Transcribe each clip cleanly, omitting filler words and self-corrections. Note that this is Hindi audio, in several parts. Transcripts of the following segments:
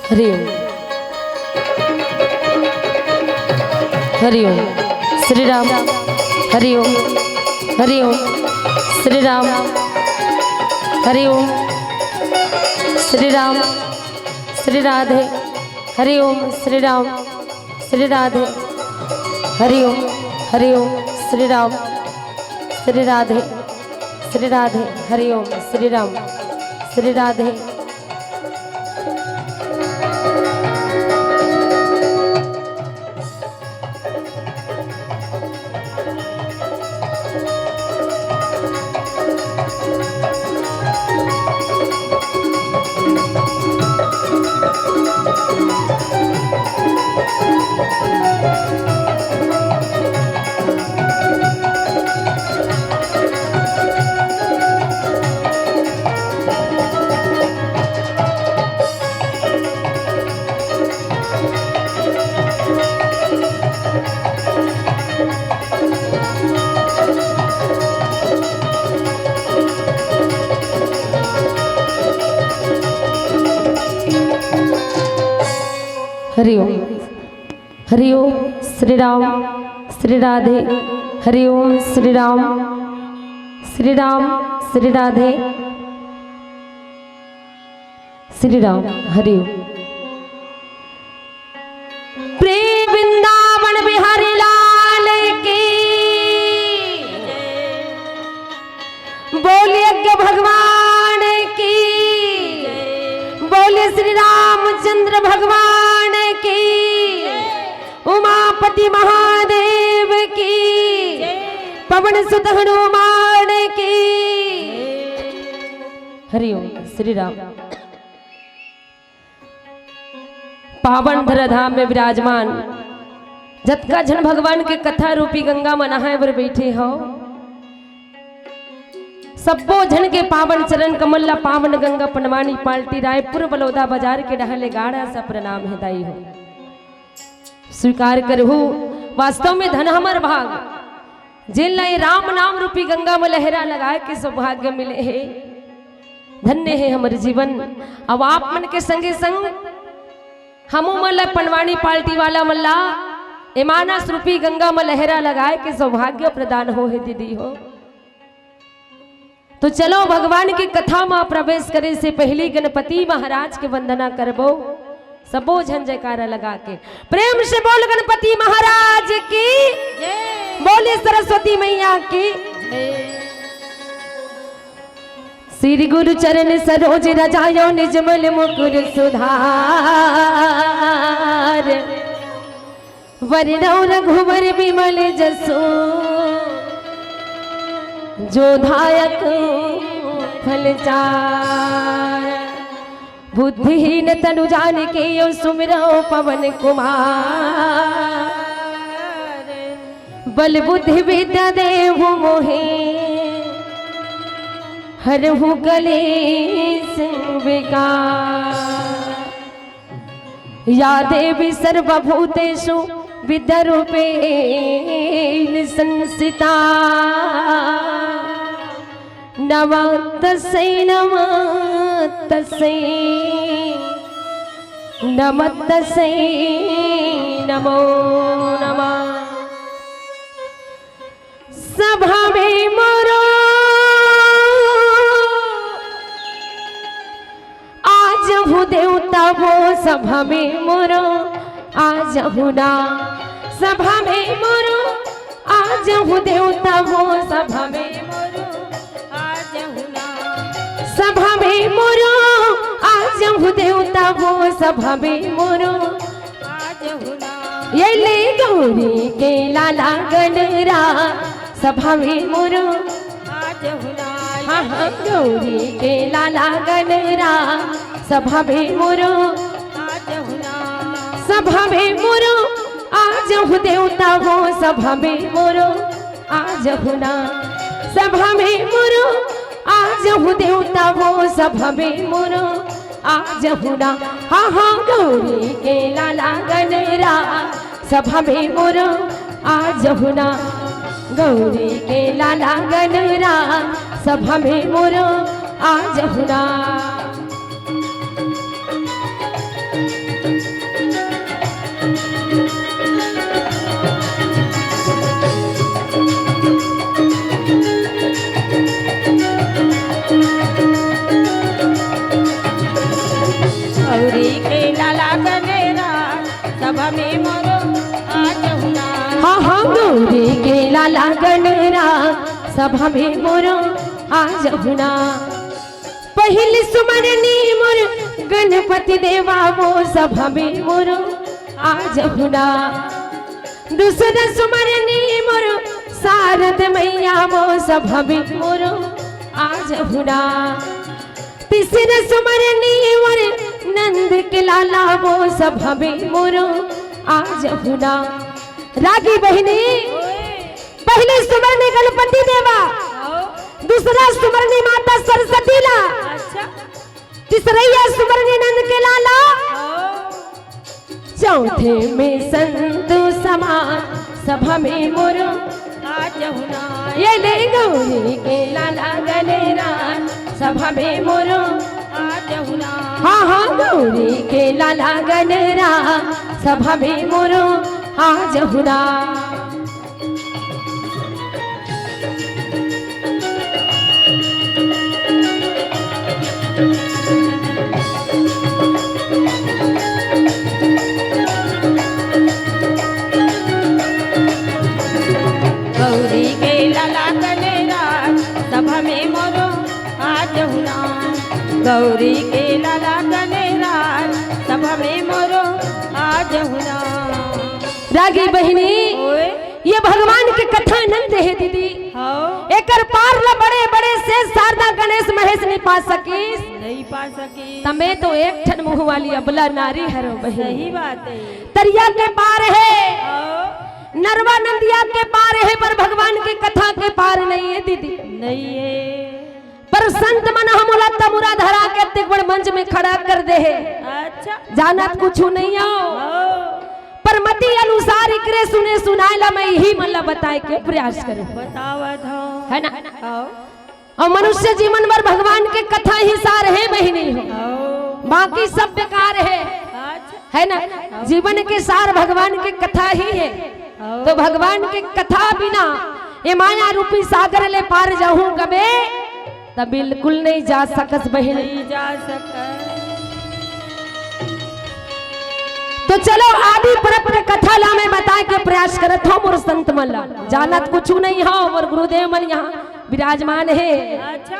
हरिओम हरिओम श्री राम हरिओम हरिओम श्री राम हरिओम श्री राम श्री राधे हरिओम श्री राम श्री राधे हरिओम हरिओम श्री राम श्री राधे श्री राधे हरिओम श्री राम श्री राधे। हरिओम हरिओम श्री राम श्री राधे हरिओम श्री राम श्री राधे श्री राम हरिओम। प्रेम वृंदावन बिहारी लाल की बोलिए के भगवान की बोलिए श्री रामचंद्र भगवान की उमापति महादेव की पवन सुत हनुमान की हरिओम श्री राम। पावन धराधाम में विराजमान जतका जन भगवान के कथा रूपी गंगा में नहाए बर बैठे हो सबो जन के पावन चरण कमल पावन गंगा पनवानी पाल्टी रायपुर बलौदा बाजार के डहले गाड़ा सा प्रणाम हिदाई हो स्वीकार करहु वास्तव में धन हमर भाग जिन लाई राम नाम रूपी गंगा में लहरा लगाए के सौभाग्य मिले है धन्य है हमर जीवन। अब आप मन के संगे संग हमू मल्ला पनवानी पाल्टी वाला मल्ला ईमानस रूपी गंगा में लहरा लगाए के सौभाग्य प्रदान हो है दीदी हो। तो चलो भगवान की कथा में प्रवेश करे से पहले गणपति महाराज के वंदना करबो सबो झन जयकारा लगा के प्रेम से बोल गणपति महाराज की बोले सरस्वती मैया की श्री गुरु चरण सरोज रजायो निजमल मुकुर सुधार वरणौ रघुवर विमल जसो जो धायक फलचार बुद्धिहीन तनु जान के यो सुमिरो पवन कुमार बल बुद्धि विद्या देहु मोहे हरहु कलेश विकार या देवी सर्वभूतेषु विद्यारूपेण संस्थिता नमः तस्यै नमः तस्यै नमः तस्यै नमो नमः। सभा में मोरो आज हूँ देवता वो सभा में मोरो आज हूँ ना सभा में मोरो आज हूँ देवता वो सभा में मोरो आज हूँ ना सभा में मोरो आज हूँ देवता वो सभा में मोरो आज हूँ ना ये ले गौरी के लाला गणरा सभा में मोरो आज हूँ ना हाँ हाँ गौरी के लाला गणरा सभा में मोरो आज हूँ ना सभा में मोरो आज हूँ देवता वो सभा में मोरो आज हूँ ना सभा में मोरो आज हूँ देवता वो सभा में मोरो आज हूँ ना हाँ हाँ गौरी के लाला गणरा सभा में मोरो आजहु ना। गौरी के लाला गणराज सभा में मोरो आजहु ना। गौरी के लाला गणराज सभा में मोरो आजहु ना। हाँ हाँ गौरी के लाला गणराज सभा में मोरो आजहु ना। पहली सुमरनी मोर गणपति देवा वो सभा में मोरो आजहु ना। दूसरा सुमरनी मोर शारद मैया वो सभा में मोरो आजहु ना। तीसरा सुमरनी मोर नंद के लाला वो सभा में मोरो आजहु ना। रागी बहिनी पहले सुमरनी गणपति देवा, दूसरा सुमरनी माता सरस्वती ला, तीसरा सुमरनी नंद के लाला, चौथे में संतो समान सभा में मोरो आजहु ना। ये ले गौरी के लाला गणराज सभा में मोरो आजहु ना। हाँ हाँ गौरी के लाला गणराज सभा में मोरो आजहु ना। गौरी के लाला गणराज सभा में मोरो आजहु ना। गौरी के लाला गणराज सभा में मोरो आजहु ना। रागी बहिनी ओए ये भगवान के कथा नंद है दीदी। हाँ एकर पार ला बड़े बड़े से शारदा गणेश महेश नहीं पा सकीस। नहीं पा सकी। तमे तो एक ठन मुंह वाली अबला नारी है रो बहिनी। सही बात है। तरिया के पार है, हाँ, नरवा नंदिया के पार है, पर भगवान की कथा के पार नहीं है दीदी। नहीं है। पर संत मन हमला तमुरा धरा के तिगड़ मंच में खड़ा कर दे है। अच्छा जानत कुछ नहीं आओ, हाँ, पर मति अनुसार इकरे सुने सुनाइला मैं यही मतलब बताए के प्रयास करूं, बतावत हो है ना। हाँ, और मनुष्य जीवन भर भगवान के कथा ही सार है बहिनी हो, हाँ, बाकी सब बेकार है, अच्छा, है ना। जीवन के सार भगवान के कथा ही है। हाँ, तो भगवान के कथा बिना ये माया रूपी सागर ले पार जाऊं कबे तब बिल्कुल नहीं जा सकस बहिनी। नहीं जा सका। तो चलो आदि परप के कथा ला मैं बताए के प्रयास करत हो मोर संत मन ला। जानत कुछ नहीं हो, मोर गुरुदेव मन यहाँ विराजमान है। अच्छा,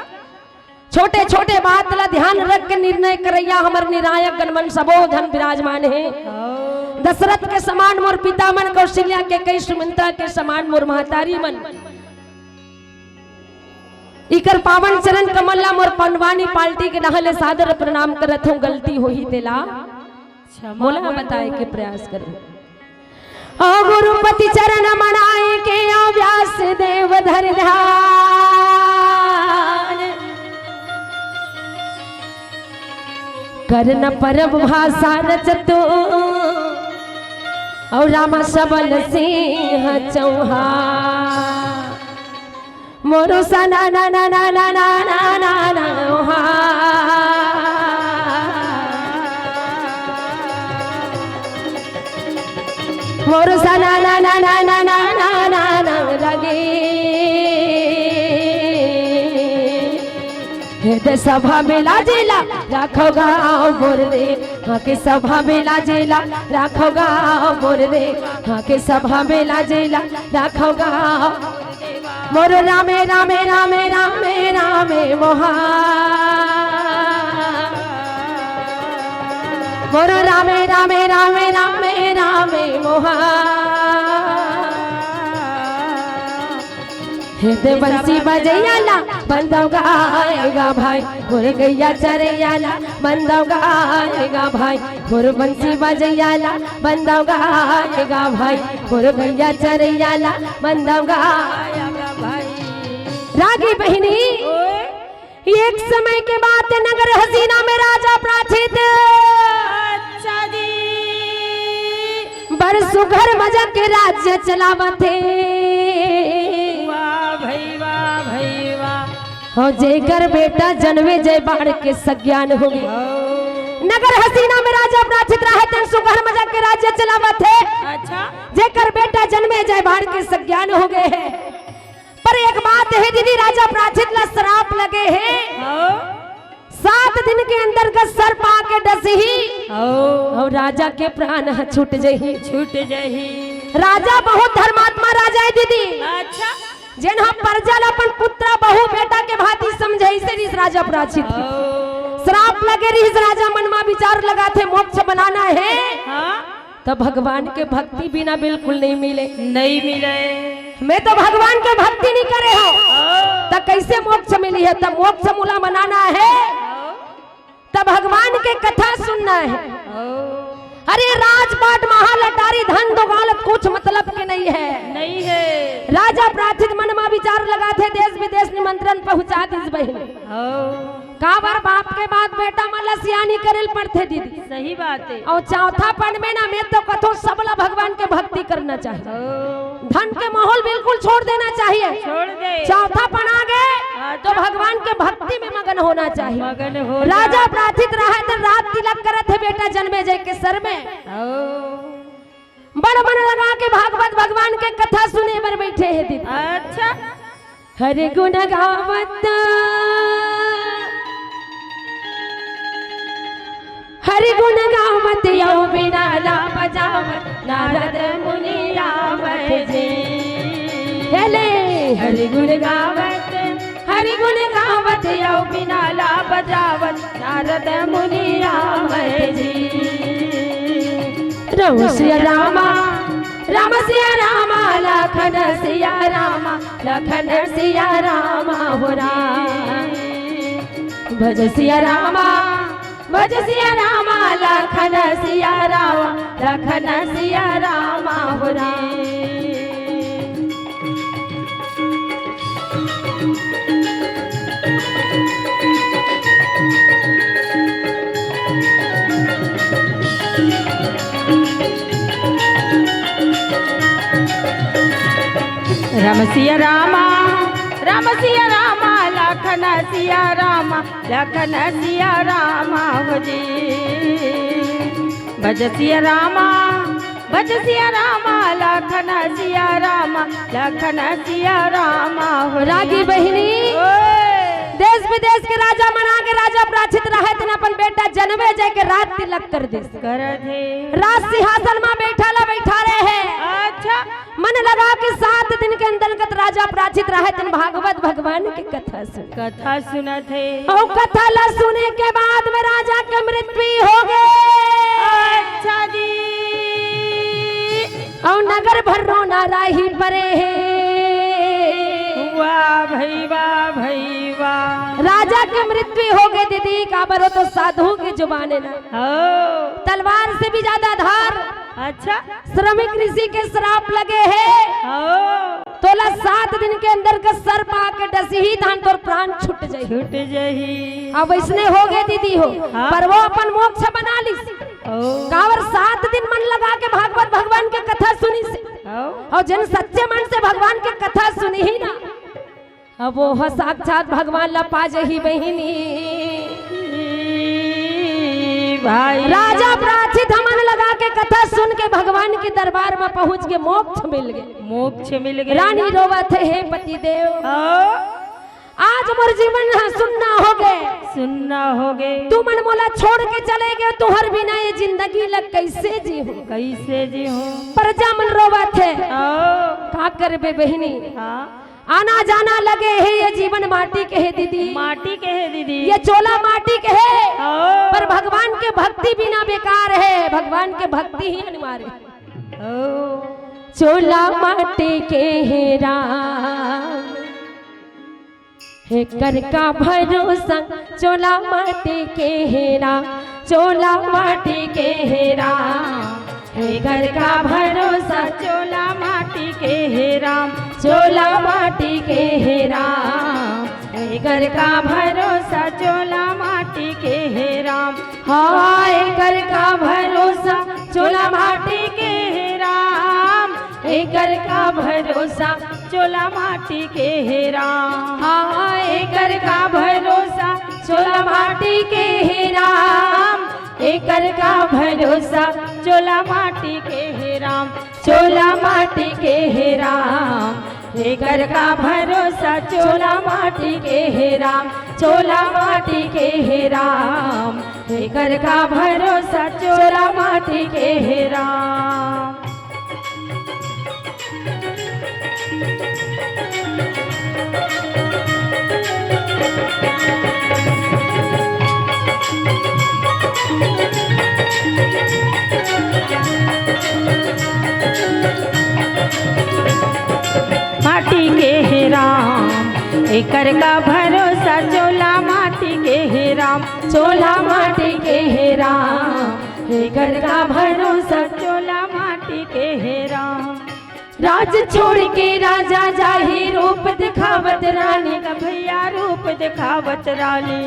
छोटे छोटे बात ला ध्यान रख के निर्णय करैया हमर निरायक गणमन सबोधन विराजमान है। हाँ, दशरथ के समान मोर पिता मन, कौशल्या के कई सुमित्रा के समान मोर महतारी मन। इकर पावन चरण कमला मोर पंडवानी पार्टी के नहले सादर प्रणाम करत हूँ। गलती हो ही तेला मोला बताए के प्रयास करो। ओ गुरुपति चरण मनाए के आओ व्यास देव धर ध्यान। कर्ण परब भाषा रचतो और रामा सबल सिंह चौहान। मोरो सना ना ना ना ना ना ना ना ना मोरो सना ना ना ना ना ना ना ना ना लगे। हृदय सभा में लाजेला राखो गाँव मोर रे, हाँ के सभा में लाजेला राखो गाँव मोर रे, हाँ के सभा में लाजेला राखो गाँव मोरो रामे रामे रामे रामे रामे मोहा। मोरो रामे रामे रामे रामे रामे मोहा। हृदय बंसी बजैयाला बंदव गाएगा भाई, मोर गैया चरैयाला बंदव गाएगा भाई, मोर बंसी बजैयाला बंदव गाएगा भाई, मोर गैया चरैयाला बंदव गाएगा भाई। रागी बहिनी एक समय के बाद नगर हसीना में राजा प्राचित अच्छा जी पर सुघर मजा के राज्य चलावत थे। वाह भाई वाह भाई वाह। हो जेकर बेटा जन्मे जय बाढ़ के सज्ञान हो गए। ओ, नगर हसीना में राजा प्राचित रहते सुघर मजा के राज्य चलावत थे। अच्छा जेकर बेटा जन्मे जय बाढ़ के सज्ञान हो गए हैं। पर एक बात है दीदी, राजा प्राचित ला श्राप लगे हैं। ओ, 7 दिन के अंदर का सर पा के डसही ओ, और राजा के प्राण छूट जही। छूट जही। राजा बहुत धर्मात्मा राजा है दीदी, अच्छा जिन्हा प्रजा अपन पुत्र बहु बेटा के भांति समझे से इस राजा प्राचित ओ, श्राप लगे रही। इस राजा मन में विचार लगा थे मोक्ष बनाना है हाँ तो भगवान के भक्ति बिना बिल्कुल नहीं मिले। नहीं मिले। मैं तो भगवान के भक्ति नहीं करे हो ओ, तो कैसे मोक्ष मिली है। तब मोक्ष मूला बनाना है तब भगवान के कथा सुनना है। ओ, अरे राजपाट महाल अटारी धन दौलत कुछ मतलब के नहीं है। नहीं है। राजा प्राचित मन में विचार लगा थे देश विदेश निमंत्रण पहुंचा दिस बहन। ओ, काबर बाप के बाद बेटा मला सियानी करेल पड़ते दीदी। सही बात है। और चौथा पढ़ में ना मैं तो कथो सबला भगवान के भक्ति करना चाहिए। ओ, धन के माहौल बिल्कुल छोड़ देना चाहिए। छोड़ दे। चौथा पढ़ आ गए तो भगवान के भक्ति में मगन होना चाहिए। मगन हो राजा प्राचित रहा तो रात तिलक करत है बेटा जन्मे जय के सर में। ओ, बड़ मन लगा के भागवत भगवान के कथा सुने बर बैठे है दीदी। अच्छा हरे गुण गावत हरि गुण गावत यो बिना ला बजावत नारद मुनि आवत जे। हेले हरि गुण गावत हरि गुण गावत यो बिना ला बजावत नारद मुनि आवत जे। राम सिया रामा राम सिया रामा लखन सिया रामा लखन सिया रामा हो राम। भज सिया रामा भज सिया रामा लखन सिया रामा लखन सिया रामा हो राम। राम सिया रामा राम सिया रामा लखन सिया रामा लखन सिया रामा हो जी। भज सिया रामा भज सिया रामा लखन सिया रामा लखन सिया रामा हो। रागी बहिनी ओए, देश विदेश के राजा मना के राजा प्राचित रहे थे अपन बेटा जन्मे जय के रात तिलक कर दे। कर थे। राज सिंहासन में बैठा रहे हैं। अच्छा मन लगा के 7 दिन के अंतर्गत राजा प्राचित रहे थे भागवत भगवान की कथा सुन। कथा सुना थे। और कथा ला सुने के बाद में राजा की मृत्यु हो गई। अच्छा जी। और नगर भर रोना राही परे है। वाह भाई वाह भाई वाह। राजा की मृत्यु हो गई दीदी। काबर तो साधु की जुबाने ना हो। तलवार से भी ज्यादा धार। अच्छा श्रमिक ऋषि के श्राप लगे हैं। हो। तोला 7 दिन के अंदर का सर पा के डसी ही धान तोर प्राण छूट जाई। छूट जही। अब इसने हो गए दीदी हो। हाँ। पर वो अपन मोक्ष बना ली। ओ, कावर 7 दिन मन लगा के भागवत भगवान के कथा सुनी से। हो। और जिन सच्चे मन से भगवान के कथा सुनी ही ना अब वो हो साक्षात भगवान ला पा जही बहिनी। भाई राजा प्राचित मन लगा के कथा सुन के भगवान के दरबार में पहुंच के मोक्ष मिल गए। मोक्ष मिल गया। रानी रोवत है पति देव हो। आज मोर जीवन सुनना हो गए। सुनना हो गए। तू मन मोला छोड़ के चले गए तुहर बिना ये जिंदगी लग कैसे जी हो। कैसे जी हो। प्रजा मन रोवत है हो। का करबे बहिनी। हाँ। आना जाना लगे है ये जीवन माटी के है दीदी। माटी के है दीदी। ये चोला माटी के है। हो। पर भगवान के भक्ति बिना बेकार है। भगवान के भक्ति ही अनिवार्य है। हो। चोला माटी के है राम है कर का भरोसा। चोला माटी के है राम चोला माटी के है राम है कर का भरोसा। चोला माटी के है राम चोला माटी के है राम है कर का भरोसा। चोला माटी के है राम हाय कर का भरोसा चोला माटी माटी के है एकर का भरोसा चोला माटी के हे राम। हाँ एकर का भरोसा चोला माटी के हे राम, एकर का भरोसा चोला माटी के हे राम। चोला माटी के हे राम, एकर का भरोसा चोला माटी के हे राम, चोला माटी के हे राम, एकर का भरोसा चोला माटी के हे राम। माटी के हे राम, एकर का भरोसा चोला माटी के हे राम। चोला माटी के हे राम, एकर का भरोसा चोला माटी के हे राम। राज छोड़ के राजा जाहि रूप दिखावत रानी का भैया रूप दिखावत रानी।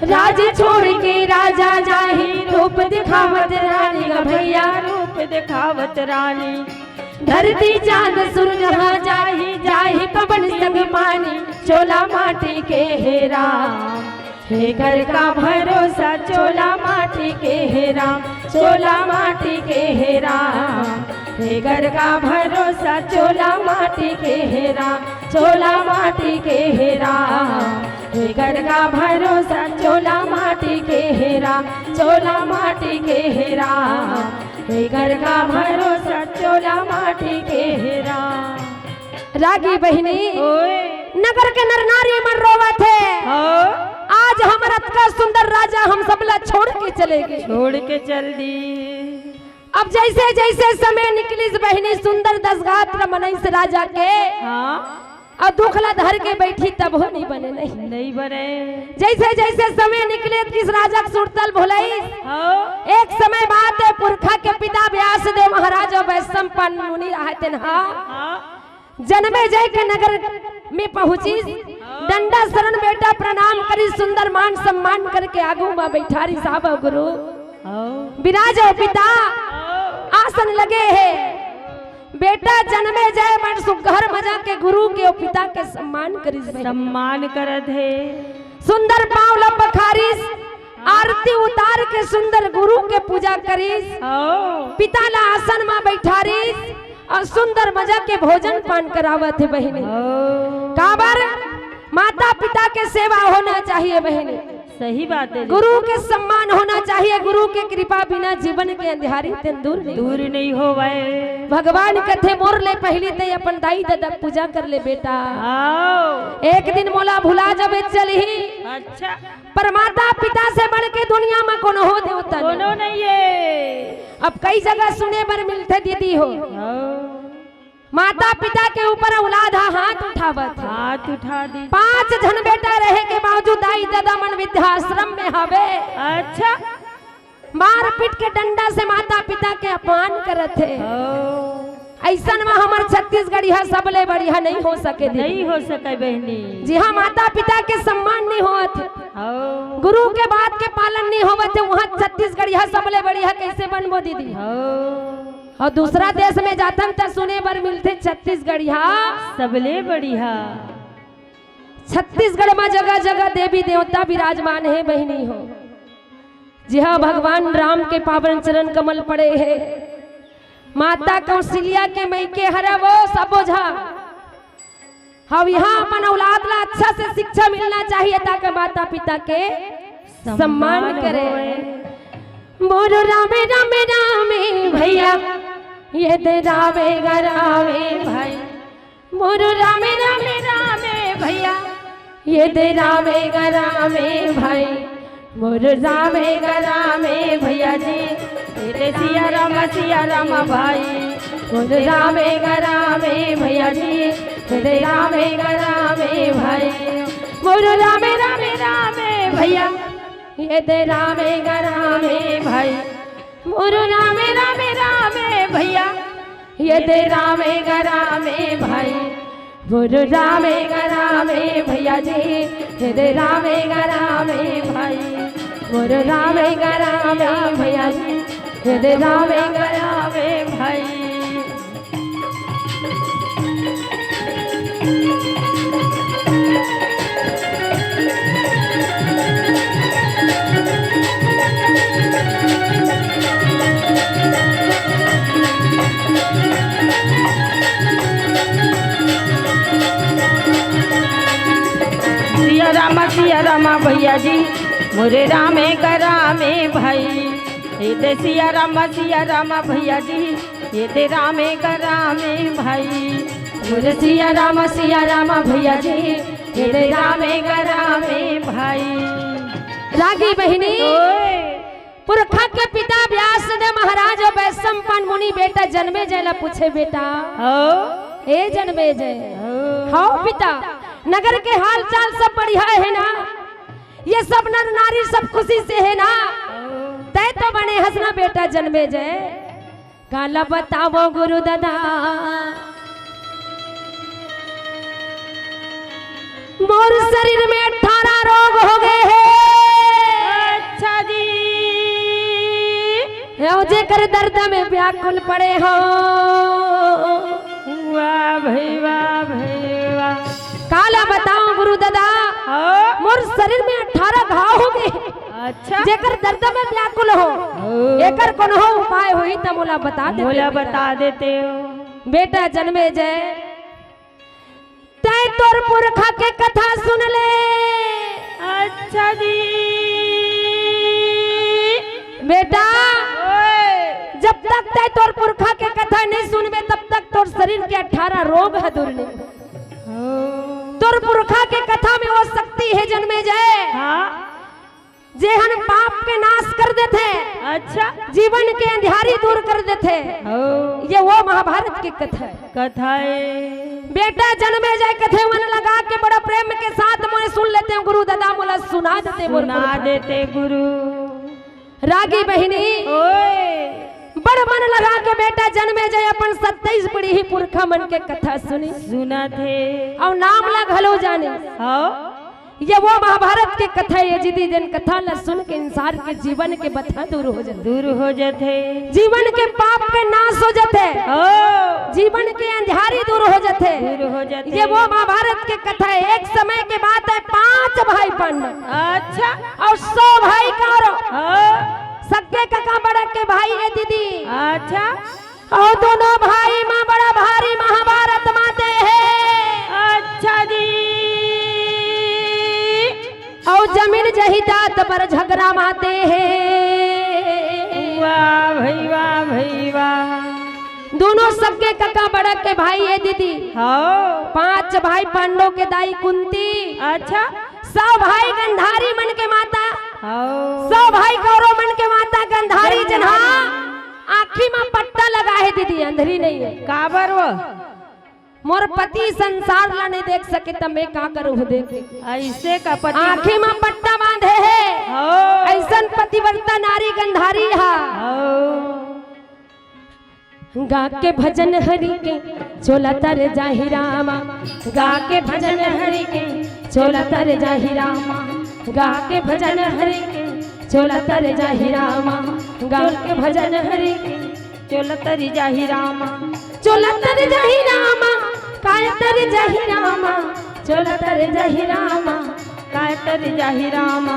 राज छोड़ के राजा जाहि रूप दिखावत रानी का भैया रूप दिखावत रानी। धरती चांद सूरज हाँ जाहि जाहि पवन संग पानी, चोला माटी के हे राम, हे घर का भरोसा चोला माटी के हे राम, चोला माटी के हे राम, हे घर का भरोसा चोला माटी के हे राम, चोला माटी के हे राम, हे घर का भरोसा चोला माटी के हे राम, चोला माटी के हे राम, हे घर का भरोसा चोला माटी के हे राम। रागी बहिनी ओए नगर के नर नारी मन रोवा थे, हो आज हमारा का सुंदर राजा हम सबला छोड़ के चले गए। छोड़ के चल दी। अब जैसे जैसे समय निकली बहिनी सुंदर दसगात्र मनईस राजा के, हाँ और दुखला धर के बैठी तब हो नहीं बने नहीं बने। जैसे जैसे समय निकले किस राजा के सुरतल भुलाई। हो एक समय बाद पुरखा के पिता व्यास देव महाराज और वैश्व पन मुनि रहते हाँ जन्मे जय के नगर में पहुंची, डंडा शरण बेटा प्रणाम करी, सुंदर मान सम्मान करके आगू में बैठारी साहब गुरु विराजो पिता आसन लगे है। बेटा जन्मे जय बड़ सुघर मजा के गुरु के और पिता के सम्मान करी, सम्मान करत है। सुंदर पावला बखारिस आरती उतार के सुंदर गुरु के पूजा करीस, पिता ला आसन में बैठारीस और सुंदर मजा के भोजन पान करावत है बहिनी। काबर माता पिता के सेवा होना चाहिए बहिनी, सही बात है। गुरु के सम्मान होना चाहिए, गुरु के कृपा बिना जीवन के अंधियारी दूर नहीं हो गए। भगवान कथे मोर ले पहली ते अपन दाई दादा पूजा कर ले बेटा। एक दिन मोला भुला जब चली। अच्छा पर माता पिता से बढ़ के दुनिया में कोनो हो देवता कोनो नहीं है। अब कई जगह सुने पर मिलते दीदी हो, माता पिता के ऊपर औलाद हाथ उठावत, हाथ उठा दी। 5 जन बेटा रहे के बावजूद दाई दादा मन वृद्धाश्रम में हवे। अच्छा मार पीट के डंडा से माता पिता के अपमान करत है। ऐसा में हमार छत्तीसगढ़ यह सबले बढ़िया नहीं हो सके, नहीं हो सके बहनी। जी हाँ, माता पिता के सम्मान नहीं होत, गुरु के बात के पालन नहीं होवत, वहाँ छत्तीसगढ़ यह सबले बढ़िया कैसे बनबो दीदी। और दूसरा देश में जातन तो सुने बर मिलते छत्तीसगढ़ यहाँ सबले बढ़िया। छत्तीसगढ़ में जगह जगह देवी देवता विराजमान है बहिनी हो। जी हाँ, भगवान राम के पावन चरण कमल पड़े हैं, माता कौशल्या के मैके हरा वो सब बोझा। हम यहाँ अपन औलाद ला अच्छा से शिक्षा मिलना चाहिए ताकि माता पिता के सम्मान करे। बोलो रामे रामे रामे भैया, ये दे रामे गरामे भाई। बोलो रामे रामे रामे भैया, ये दे रामे गरामे भाई। बोलो रामे गरामे भैया जी, तेरे सिया राम भाई। बोलो रामे गरामे भैया जी, तेरे रामे गरामे भाई। बोलो रामे रामे रामे भैया, ये दे रामे गरामे भाई। बोलो रामे रामे रामे भैया, ये दे रामे गरामे भाई। बोलो रामे गरामे भैया जी, ये दे रामे गरामे भाई। बोलो रामे गरामे भैया जी, ये दे रामे गरामे भाई। भैया जी मोरे रामे करामे भाई ये दे सिया राम भैया जी ये दे रामे करामे भाई मोरे सिया राम भैया जी ये दे रामे करामे भाई। रागी बहिनी ओए पुरखा के पिता व्यास ने महाराज और वैशंपायन मुनि बेटा जन्मे जय ला पूछे बेटा हो ए जन्मे जय हाउ पिता नगर के हाल चाल सब बढ़िया है ना, ये सब नर नारी सब खुशी से है ना, तय तो बने हंसना बेटा जन्मे जय काला बताओ गुरु दादा मोर शरीर में 18 रोग हो गए हैं। अच्छा जी जे कर दर्द में व्याकुल पड़े हो। वाह भाई वाह भाई वाह। काला बताओ गुरु दादा मोर शरीर में 18 घाव हो गए। अच्छा जेकर दर्द में व्याकुल हो एकर कौन हो उपाय होई त मोला बता दे। मोला बता देते हो बेटा जन्मे जय तय तोर पुरखा के कथा सुन ले। अच्छा जी बेटा जब तक तय तोर पुरखा के कथा नहीं सुनबे तब तक तोर शरीर के 18 रोग है दूर नहीं। तोर पुरखा के कथा में वो शक्ति है जन्मे जय हाँ जेहन पाप के नाश कर देते अच्छा जीवन के अंधियारी दूर कर देते ये वो महाभारत की कथा है। कथाएं बेटा जन्मे जय कथे मन लगा के बड़ा प्रेम के साथ मोने सुन लेते हैं गुरु दादा मोला सुना देते गुरु। रागी बहिनी ओए बड़ मन लगा के बेटा जन्मे जय अपन 27 पीढ़ी ही पुरखा मन के कथा सुनी सुना थे और नाम लगलो जाने हाँ ये वो महाभारत की कथा है। जिदी दिन कथा ला सुन के इंसान के जीवन के बथा दूर हो जाते जीवन के पाप के नाश हो जाते जीवन के अंधियारी दूर हो जाते ये वो महाभारत की कथा है। एक समय के बात है 5 भाई पांडव अच्छा और 100 भाई कौरव सक्के काका बड़ा के भाई है दीदी। अच्छा और दोनों भाई माँ बड़ा भारी महाभारत माते हैं। अच्छा जी और जमीन जहिदात पर झगड़ा माते हैं। वाह भाई वाह भाई वाह। दोनों सबके काका बड़ा के भाई है दीदी। हाँ 5 भाई पांडव के दाई कुंती। अच्छा 100 भाई गंधारी मन के माता। हाँ 100 भाई कौरव मन के माता गंधारी जन्हा आँखी में पट्टा लगा है दीदी अंधरी नहीं है। काबर वो मोर पति संसार ला नहीं देख सके तब मैं का करूँ देख ऐसे का पति आँखी में पट्टा बांधे है ऐसन पतिव्रता नारी गंधारी हा। गा के भजन हरि के चोला तर जाहि रामा गा के भजन हरि के चोला तर जाहि रामा गा के भजन हरि के चोला तर जाहि रामा गा के भजन हरि के चोला तरी जाहि रामा चोला तर जाहि रामा काय तर जाहि रामा चोला तर जाहि रामा काय तरी जाहि रामा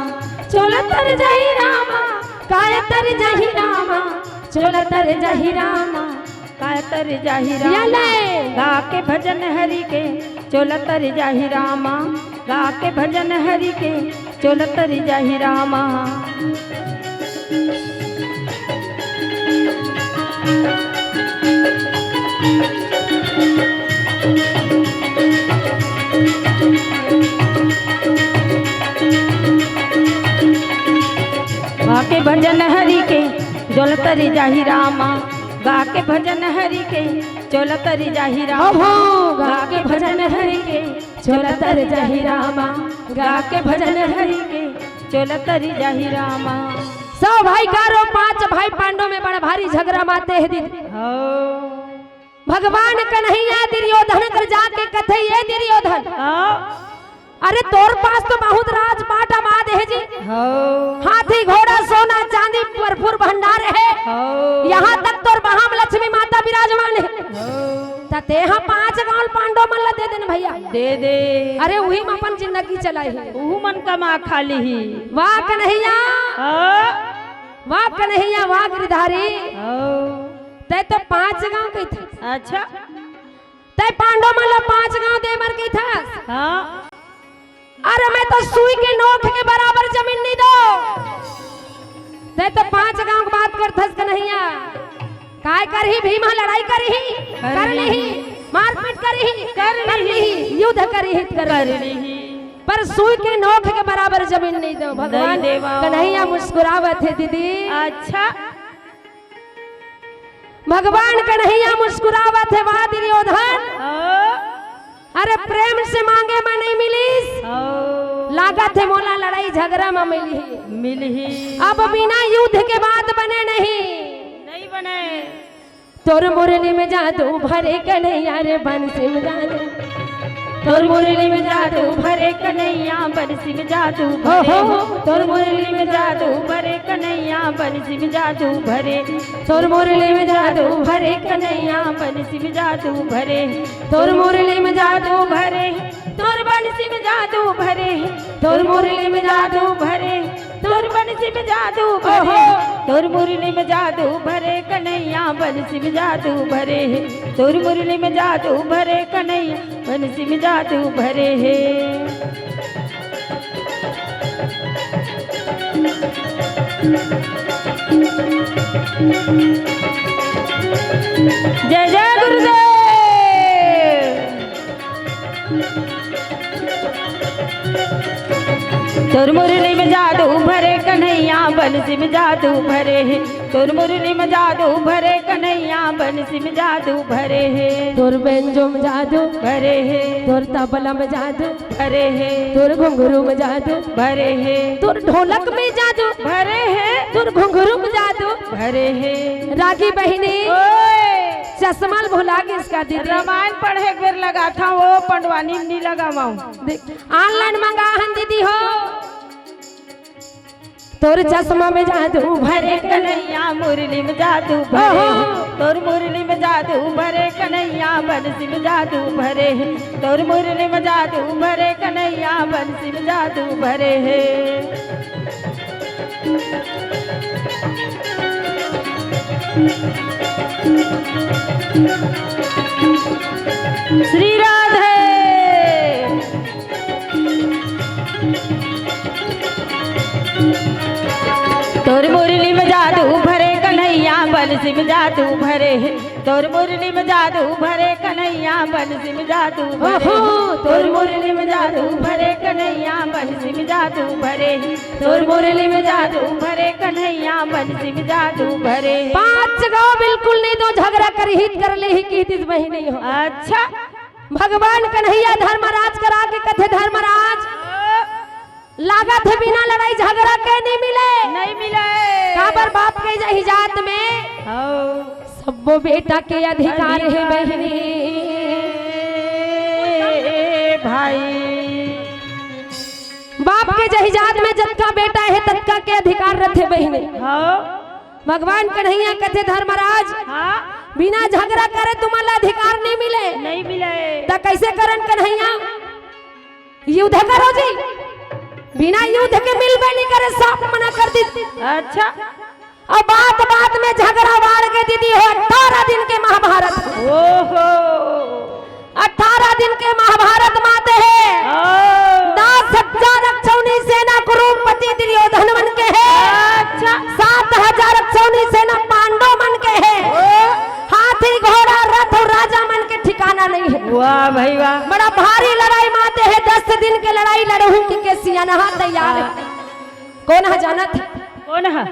चोला तर जाहि रामा काय तर जाहि रामा चोला तर जाहि रामा काय तरी जाहि रामा गा के भजन हरि के चोला तरी जाहि रामा गा के भजन हरि के चोला तरी जाहि रामा। गा के भजन हरि के चोला तरी जाहि रामा गा के भजन हरि के चोला तरी जाहि रामा गा के भजन हरि के चोला तर जाहि रामा गा के भजन हरि के चोला तरी जाहि रामा। 100 भाई कारो 5 भाई पांडव में बड़ा भारी झगड़ा माते हैं दीदी। भगवान कन्हैया दुर्योधन कर जाके कथे ये दुर्योधन अरे तोर पास तो बहुत राजपाट आबाद है जी हाथी घोड़ा सोना चांदी भरपूर भंडार है यहाँ तक तोर बहाम लक्ष्मी माता विराजमान है ते हाँ 5 गांव पांडव मन ला दे देन भैया दे दे अरे वही में अपन जिंदगी चलाई है उहु मन कमा खाली ही। वाह कन्हैया वाह कन्हैया वाह गिरधारी ते तो 5 गांव गई थी। अच्छा ते पांडव मन ला 5 गांव दे मर गई था। हाँ अरे मैं तो सुई के नोक के बराबर जमीन नहीं दो। ते तो 5 गांव की बात करथस कन्हैया। काय करही भीमा लड़ाई करही कर लीही मारपीट करही कर लीही युद्ध करही कर लीही पर सुई के नोक के बराबर जमीन नहीं दो। भगवान कन्हैया मुस्कुरावत है दीदी। अच्छा भगवान कन्हैया मुस्कुरावत है वाह दुर्योधन। अरे प्रेम से मांगे मैं नहीं मिलीस लागत है मोला लड़ाई झगड़ा में मिली अब बिना युद्ध के बात बने नहीं बने। तोर मुरली में जादू भरे कन्हैया रे बंसी में जादू तोर मुरली में जादू भरे कन्हैया बंसी में जादू भरे तोर मुरली में जादू भरे कन्हैया बंसी में जादू भरे तोर मुरली में जादू भरे कन्हैया बंसी में जादू भरे तोर मुरली में जादू भरे तोर बंसी में जादू भरे तोर मुरली में जादू भरे तोर बंसी में जादू भरे तोर मुरली में जादू भरे कन्हैया बंसी में जादू भरे तोर मुरली में जादू भरे कन्हैया बंसी में जादू भरे है। जय जय गुरुदेव। तोर मुरली में जादू भरे कन्हैया बंसी में जादू भरे है तोर मुरली में जादू भरे कन्हैया बंसी में जादू भरे है तोर बेंजो में जादू भरे है तोर तबला में जादू भरे है तोर घुंघरू में जादू भरे है तोर ढोलक में जादू भरे है तोर घुंघरू में जादू भरे है। रागी बहिनी चश्मा भुला के इसका दीदी रामायण पढ़े एक बेर लगा था वो पंडवानी नहीं लगा ऑनलाइन मंगा हन दीदी हो। तोर चश्मा में जादू भरे कन्हैया मुरली में जादू भरे तोर मुरली में जादू भरे कन्हैया बंसी में जादू भरे तोर मुरली में जादू भरे कन्हैया बंसी में जादू भरे है। श्री राधे। तोर मुरली में जादू भरे कन्हैया बंसी में जादू भरे तोर मुरली में जादू भरे कन्हैया बंसी में जादू भरे तोर मुरली में जादू भरे कन्हैया बंसी में जादू भरे तोर मुरली में जादू भरे कन्हैया बंसी में जादू भरे। 5 गाँव बिल्कुल नहीं दो झगड़ा कर हित कर ले ही की दिस बही नहीं हो। अच्छा भगवान कन्हैया धर्मराज करा के कथे धर्मराज लागत है बिना लड़ाई झगड़ा के नहीं मिले काबर बाप के जही जात में सबो बेटा के अधिकार है बहनी भाई बाप के जही जात में जतका बेटा है ततका के अधिकार रथे बहनी। भगवान कन्हैया कथे धर्मराज बिना झगड़ा करे तुम्हारा अधिकार नहीं मिले तो कैसे करन कन्हैया युद्ध करो जी बिना युद्ध के मिलबे नहीं करे साफ मना कर दी। अच्छा और बात में झगड़ा वार के दीदी हो 18 दिन के महाभारत। ओहो 18 दिन के महाभारत माते है 10,000 अक्षौणी सेना कुरुपति दुर्योधन मन के है। अच्छा 7,000 अक्षौणी सेना पांडव मन के है। हाथी घोड़ा रथ और राजा मन के ठिकाना नहीं है। वाह भाई वाह बड़ा भारी लड़ाई माते है 10 दिन के लड़ाई लड़हू के सियाना तैयार है। कौन है जानत कौन है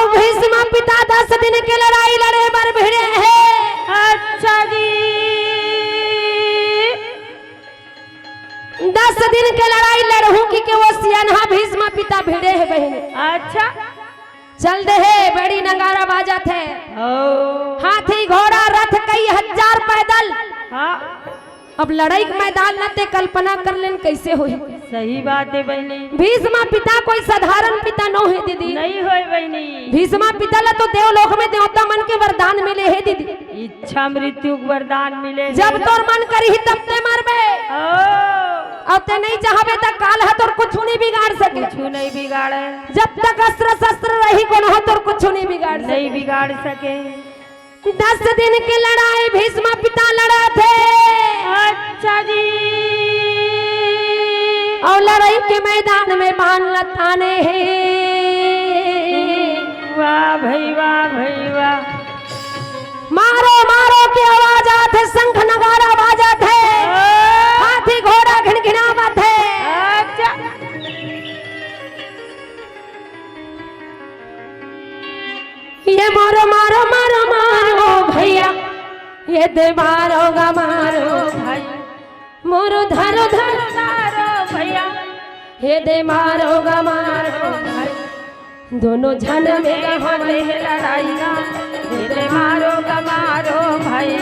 भीष्म पिता 10 दिन के लड़ाई लड़े बर भिड़े हैं। अच्छा जी 10 दिन के लड़ाई लड़हू की के वो सियाना भीष्म पिता भिड़े है बहन। अच्छा चल दे है बड़ी नगारा बाजा थे हाथी घोड़ा रथ कई 1000 पैदल। हाँ अब लड़ाई के मैदान न ते कल्पना कर लेन कैसे हुई। सही बात है बहनी भीष्म पिता कोई साधारण पिता नो है दीदी नहीं हो बहनी। भीष्म पिता ला तो देवलोक में देवता मन के वरदान मिले है दीदी। इच्छा मृत्यु वरदान मिले जब तोर मन करही तब ते मरबे अब ते नहीं चाहबे त काल है तोर कुछ नहीं बिगाड़ सके कुछ नहीं बिगाड़े। जब तक अस्त्र शस्त्र रही को न तोर कुछ नहीं बिगाड़ नहीं बिगाड़ सके। 10 दिन की लड़ाई भीष्म पिता लड़ा थे। अच्छा जी दे मारो गा मारो भाई मोरो धरो धरो धारो भैया हे दे मारो गा मारो भाई दोनों झन में होते हैं लड़ाइया मेरे मारो कमारो भाई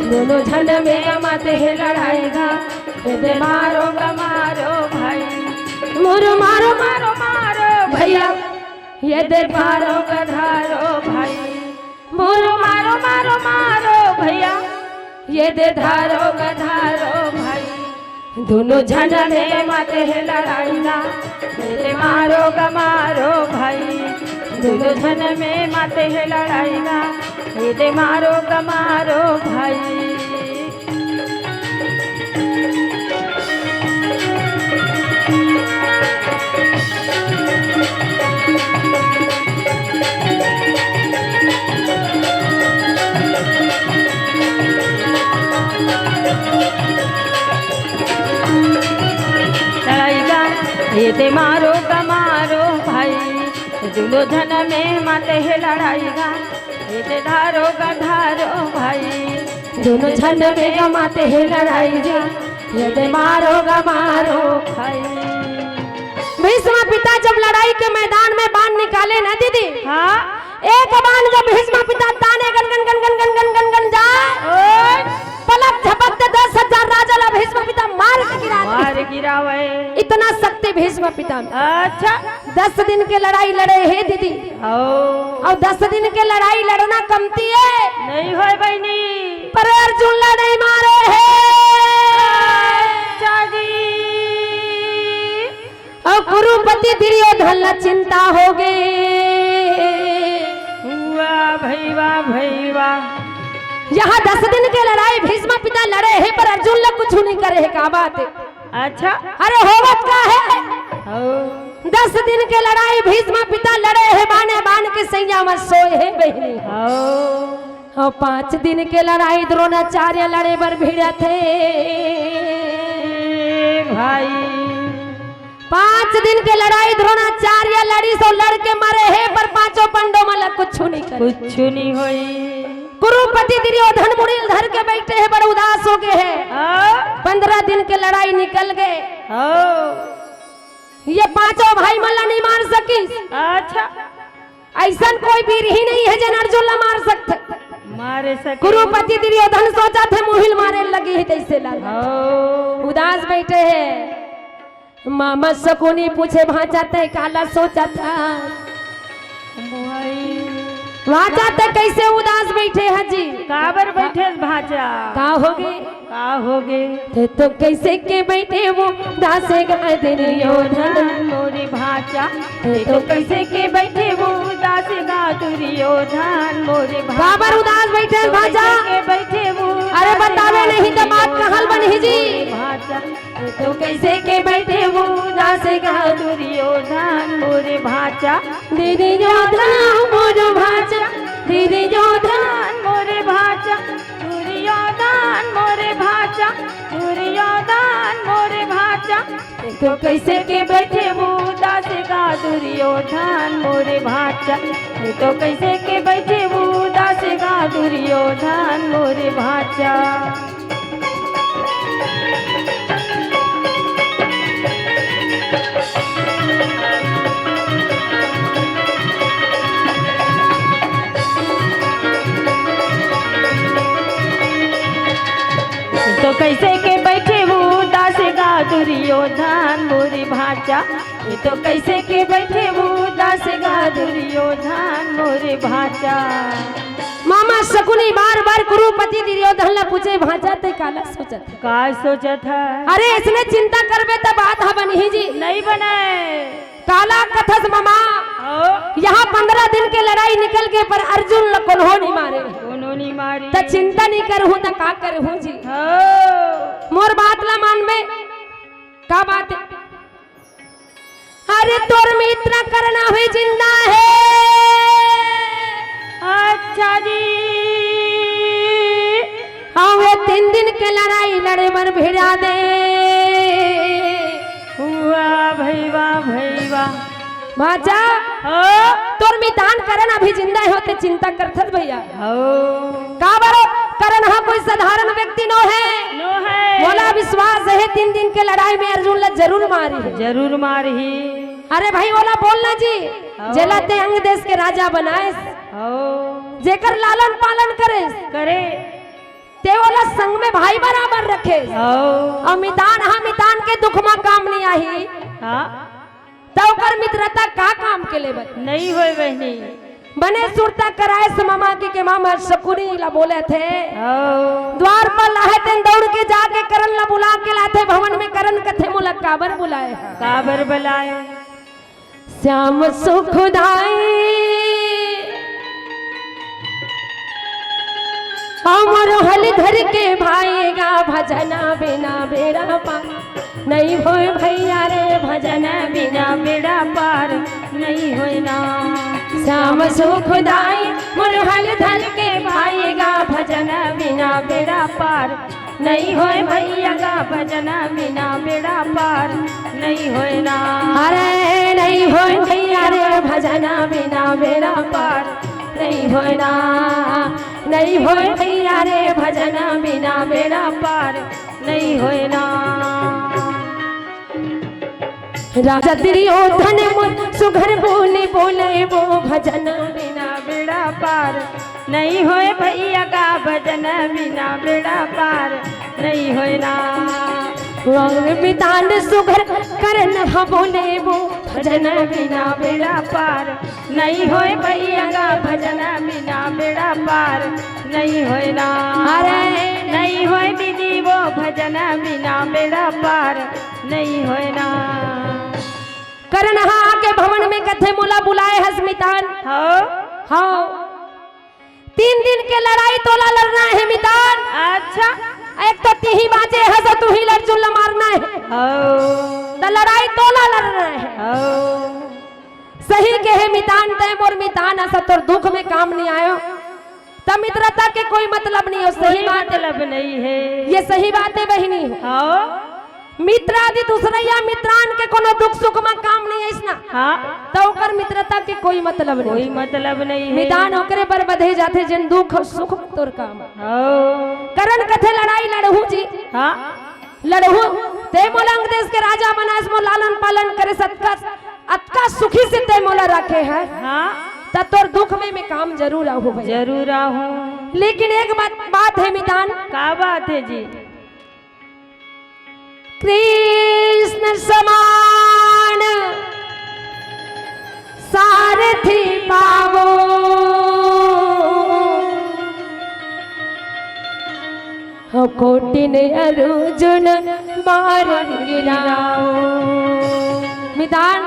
दोनों झन में माते हैं लड़ाईगा हे दे मारो कमारो भाई मोरो मारो मारो मारो भैया ये दे मारो धारो भाई मोरो मारो मारो मारो भैया ये दे धारो धारो भाई दोनों झन में माते हैं लड़ाइया मेरे मारो कमारो भाई दोनों झन में माते हैं लड़ाइया मेरे मारो कमारो भाई ये ते मारो कमारो भाई दोनों धन में माते हैं लड़ाईगा ये ते धारो का धारो भाई दोनों झन में गमाते हैं लड़ाई जी ये दे मारो गा मारो भाई भीष्म पिता जब लड़ाई के मैदान में बाण निकाले ना दीदी हाँ एक बाण जब भीष्म पिता ताने gun gun gun gun gun gun gun gun जाए पलक झपकते 10,000 राजा भीष्म पिता मार के मार गिरावे इतना शक्ति भीष्म पिता में। अच्छा 10 दिन के लड़ाई लड़े है दीदी और 10 दिन के लड़ाई लड़ना कमती है नहीं हो बहनी पर अर्जुन नहीं मारे है और कुरुपति दुर्योधन चिंता हो गई भैया यहाँ 10 दिन के लड़ाई भीष्म पिता लड़े हैं पर अर्जुन लोग कुछ नहीं करे है क्या बात है अच्छा अरे होवत का है 10 दिन के लड़ाई भीष्म पिता लड़े हैं बाने बान के सैया में सोए है बहनी और 5 दिन के लड़ाई द्रोणाचार्य लड़े बर भिड़ा थे भाई 5 दिन के लड़ाई द्रोणाचार्य लड़ी सो लड़के मरे हैं पर 5 पंडों में कुछ नहीं करे कुछ नहीं हुई कुरुपति दुर्योधन मुड़िल धर के बैठे हैं बड़े उदास हो गए हैं 15 दिन के लड़ाई निकल गए ये 5 भाई मल्ला नहीं मार सकी अच्छा ऐसा कोई वीर ही नहीं है जन अर्जुन ला मार सकते मारे सके कुरुपति दुर्योधन सोचा थे मुहिल मारे लगी है तैसे लगा उदास बैठे हैं मामा शकुनी पूछे भांचा ते काला सोचा था वहाँ जाते कैसे उदास बैठे हैं जी काबर बैठे भाचा का हो गए का हो गए थे तो कैसे के बैठे वो दासे गाय दुर्योधन मोरी भाचा थे तो कैसे के बैठे वो दास गा दुर्योधन मोरी काबर उदास बैठे भाजा के बैठे वो अरे बतावे नहीं तो बात कहल बनी जी भाचा तो कैसे के बैठे वो दासे गा दुर्योधन मोरे भाचा दुर्योधन मोरो भाचा दुर्योधन मोरे भाचा दुर्योधन मोरे भाचा दुर्योधन मोरे भाचा तो कैसे के बैठे वो दास का दुर्योधन मोरे भाचा तो कैसे के बैठे वो दास का दुर्योधन मोरे भाचा तो कैसे के बैठे वो दास गा दुर्योधन मोरी भाचा ये तो कैसे के बैठे वो दास गा दुर्योधन मोरे भाचा मामा शकुनी बार बार कुरुपति दुर्योधन ला पूछे भांजा ते काला सोचत का सोचत है अरे इसने चिंता करबे त बात है बनी जी नहीं बनाए काला कथस मामा यहाँ 15 दिन के लड़ाई निकल के पर अर्जुन ला कोनो नहीं मारे कोनो नहीं मारी त चिंता नहीं करहूं त का करहूं जी मोर बात ला मान में का बात है अरे तोर में इतना करना हुई जिंदा है अच्छा जी वे 3 दिन के लड़ाई लड़े बर भिड़ा दे हुआ भैया भैया भाजा तोर मैदान करन अभी जिंदा होते चिंता करथत भैया का करण हा कोई साधारण व्यक्ति नो है। नो है। बोला विश्वास है 3 दिन के लड़ाई में अर्जुन ला जरूर मारी है। जरूर मारही। अरे भाई बोला बोलना जी जलाते अंग देश के राजा बनाए जेकर लालन पालन करे करे ते वाला संग में भाई बराबर रखे और मितान के दुख में काम नहीं आई हाँ तो कर मित्रता का काम के ले नहीं होए बहनी। बने सुरता कराए मामा के मामा शकुनी ला बोले थे द्वार पर लाहे तेन दौड़ के जाके करण ला बुला के लाते भवन में करण कथे मुला काबर बुलाए काबर बुलाए श्याम सुखदाई अमर हल धर के भाईगा भजना बिना बेड़ा पार नहीं होए भैया रे भजन बिना बेड़ा पार नहीं होए ना। श्याम सुखदाई मुरहल धर के भाईगा भजन बिना बेड़ा पार नहीं होए भैया का भजन बिना बेड़ा पार नहीं होए ना। अरे नहीं होए भैया रे भजन बिना बेड़ा पार नहीं होए ना। नहीं होए भैया रे भजन बिना बेड़ा पार नहीं होए ना। राजा दुर्योधन सुघर बोले बोले वो भजन बिना बेड़ा पार नहीं होए भैया का भजन बिना बेड़ा पार नहीं होए ना। मितान सुघर करन बोले वो भजन बिना बेड़ा पार नहीं होए भैया का भजन बिना बेड़ा पार नहीं होए ना। अरे नहीं होए दीदी वो भजन बिना बेड़ा पार नहीं होए ना। करण के भवन में कथे मुला बुलाए हसमितान हाँ 3 दिन के लड़ाई तोला लड़ना है मितान। अच्छा एक तो तीही बाजे है तो तू ही लड़जुल्ला मारना है तो लड़ाई तोला लड़ना है। सही के है मितान तय मोर मितान ऐसा तोर दुख में काम नहीं आयो तब मित्रता के कोई मतलब नहीं हो। सही बात मतलब नहीं है ये सही बात है बहिनी मित्र आदि दूसरा मित्रान के कोनो दुख सुख में काम नहीं है इसना हाँ तो ओकर मित्रता के कोई मतलब नहीं कोई मतलब नहीं है। मितान ओकरे पर बधे जाते जिन दुख सुख तोर काम करण कथे लड़ाई लड़हू जी हाँ लड़हू ते मोला अंग देश के राजा बनास मो लालन पालन करे सत्का अतका सुखी से ते मोला रखे है हाँ त तोर दुख में काम जरूर आहू भैया जरूर आहूँ। लेकिन एक बात है मितान क्या बात है जी। कृष्ण समान सारथी पावो कोटिन अर्जुन बार गिराओ। मितान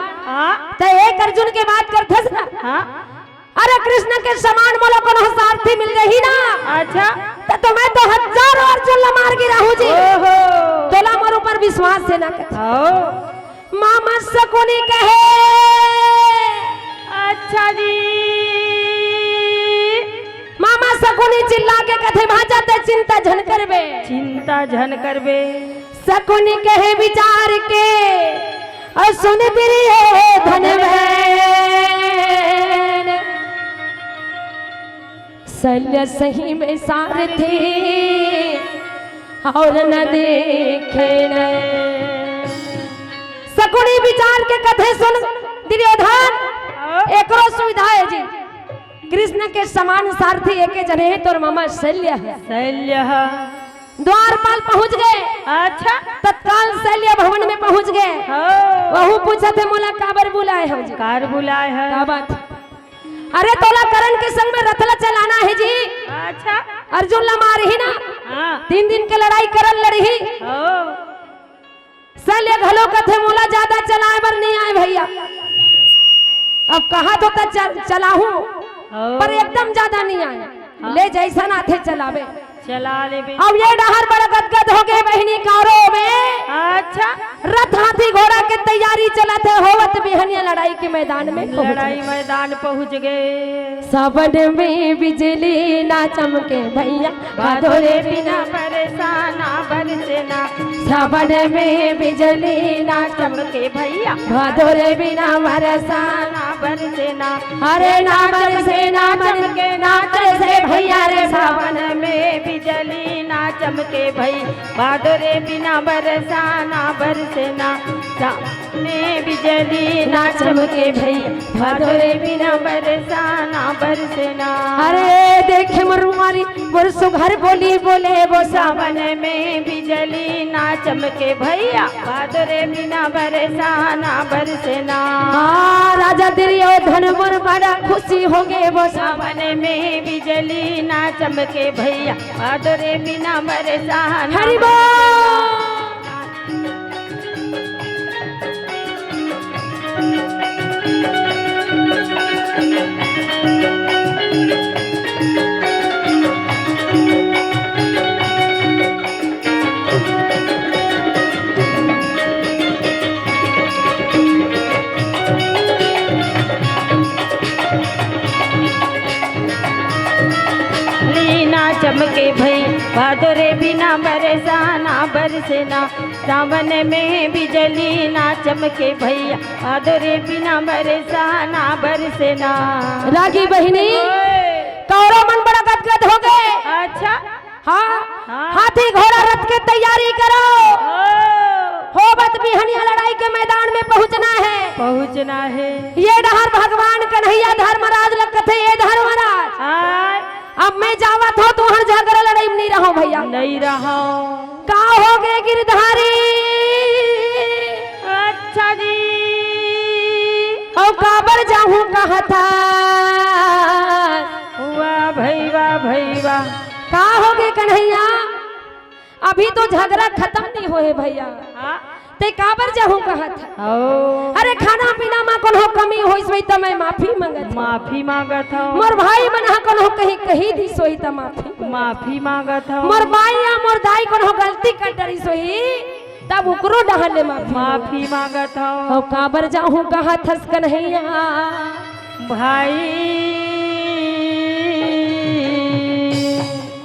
तो एक अर्जुन के बात करथस ना हाँ अरे कृष्ण के समान मोला कोनो सारथी मिल रही ना। अच्छा तो मैं तो हजारों अर्जुन ला मार गिराहू जी तोला मोर ऊपर विश्वास से ना कर मामा शकुनी कहे। अच्छा जी मामा शकुनी चिल्ला के कथे भाजा ते चिंता झन करबे चिंता झन करबे। शकुनी कहे विचार के और सुन प्रिय धनवैन शल्य सही में सारथी और न देखे न। शकुनी विचार के कथे सुन दुर्योधन एकरो सुविधा है जी कृष्ण के समान सारथी एके जने है तोर मामा शल्य है। शल्य द्वारपाल पहुंच गए। अच्छा तत्काल शल्य भवन में पहुंच गए। वहू पूछा थे मोला काबर बुलाए हो जी कार बुलाए है क्या बात। अरे तोला करण के संग में रथला चलाना है जी। अच्छा अर्जुन ला मार ही ना 3 दिन के लड़ाई करल लड़ी शल्य घलो कथे मोला ज्यादा चलाए बर नहीं आए भैया। अब कहा तो चलाहू पर एकदम ज्यादा नहीं आए ले जैसा नाथे चलावे चला ले। अब ये डहर बड़ा गदगद हो गए बहनी कारो में। अच्छा रथ हाथी घोड़ा के तैयारी चलाते होवत बिहनिया लड़ाई के मैदान में लड़ाई मैदान पहुंच गए। सबन में बिजली ना चमके भैया भादोरे बिना परेशाना बरसे ना। सबन में बिजली ना चमके भैया भादोरे बिना बरसाना बरसे ना, अरे ना बरसे ना चमके ना तरसे भैया रे सावन में बिजली ना चमके भई, भादरे बिना बरसा ना बरसे ना, में बिजली ना चमके भई, भादरे बिना बरसा ना बरसे ना। अरे देखे मरुमारी मोर सुघर बोली बोले वो सावन में बिजली ना चमके भैया, भादरे बिना बरसा ना बरसे ना। राजा दुर्योधन मोर बड़ा खुशी हो गए वो सावन में बिजली ना चमके भैया, भादरे बिना बरसा ना। हरि बोल। चमके भई, भादरे बिना बरसा ना बरसे ना, सावन में बिजली ना चमके भैया, भादरे बिना बरसा ना बरसे ना। रागी बहिनी कौरव मन बड़ा गदगद हो गए। अच्छा हाँ हाथी घोड़ा रथ के तैयारी करो, होबत बिहनिया लड़ाई के मैदान में पहुंचना है। ये डहर भगवान कन्हैया धर्मराज लगते ये धर्मराज। अब मैं जावत हो तुहर झगड़ा लड़ाई में नहीं रहो भैया, नहीं रहो। का हो गए गिरधारी? अच्छा जी। और काबर जाऊं कहा था? वाह भाई वाह भाई वाह। का हो गए कन्हैया? अभी तो झगड़ा खत्म नहीं हुए भैया, ते काबर जाऊं कहा था? अरे खाना पीना में कोनो कमी होई सोई त मैं माफी मांगत हूं। मोर भाई बना कोनो कहीं दी सोई त माफी मांगत हूं। मोर भाई या मोर दाई कोनो गलती कर डरी सोई तब उकरो डहले माफी मांगत हूं। और काबर जाऊं कहा थस कन्हैया? भाई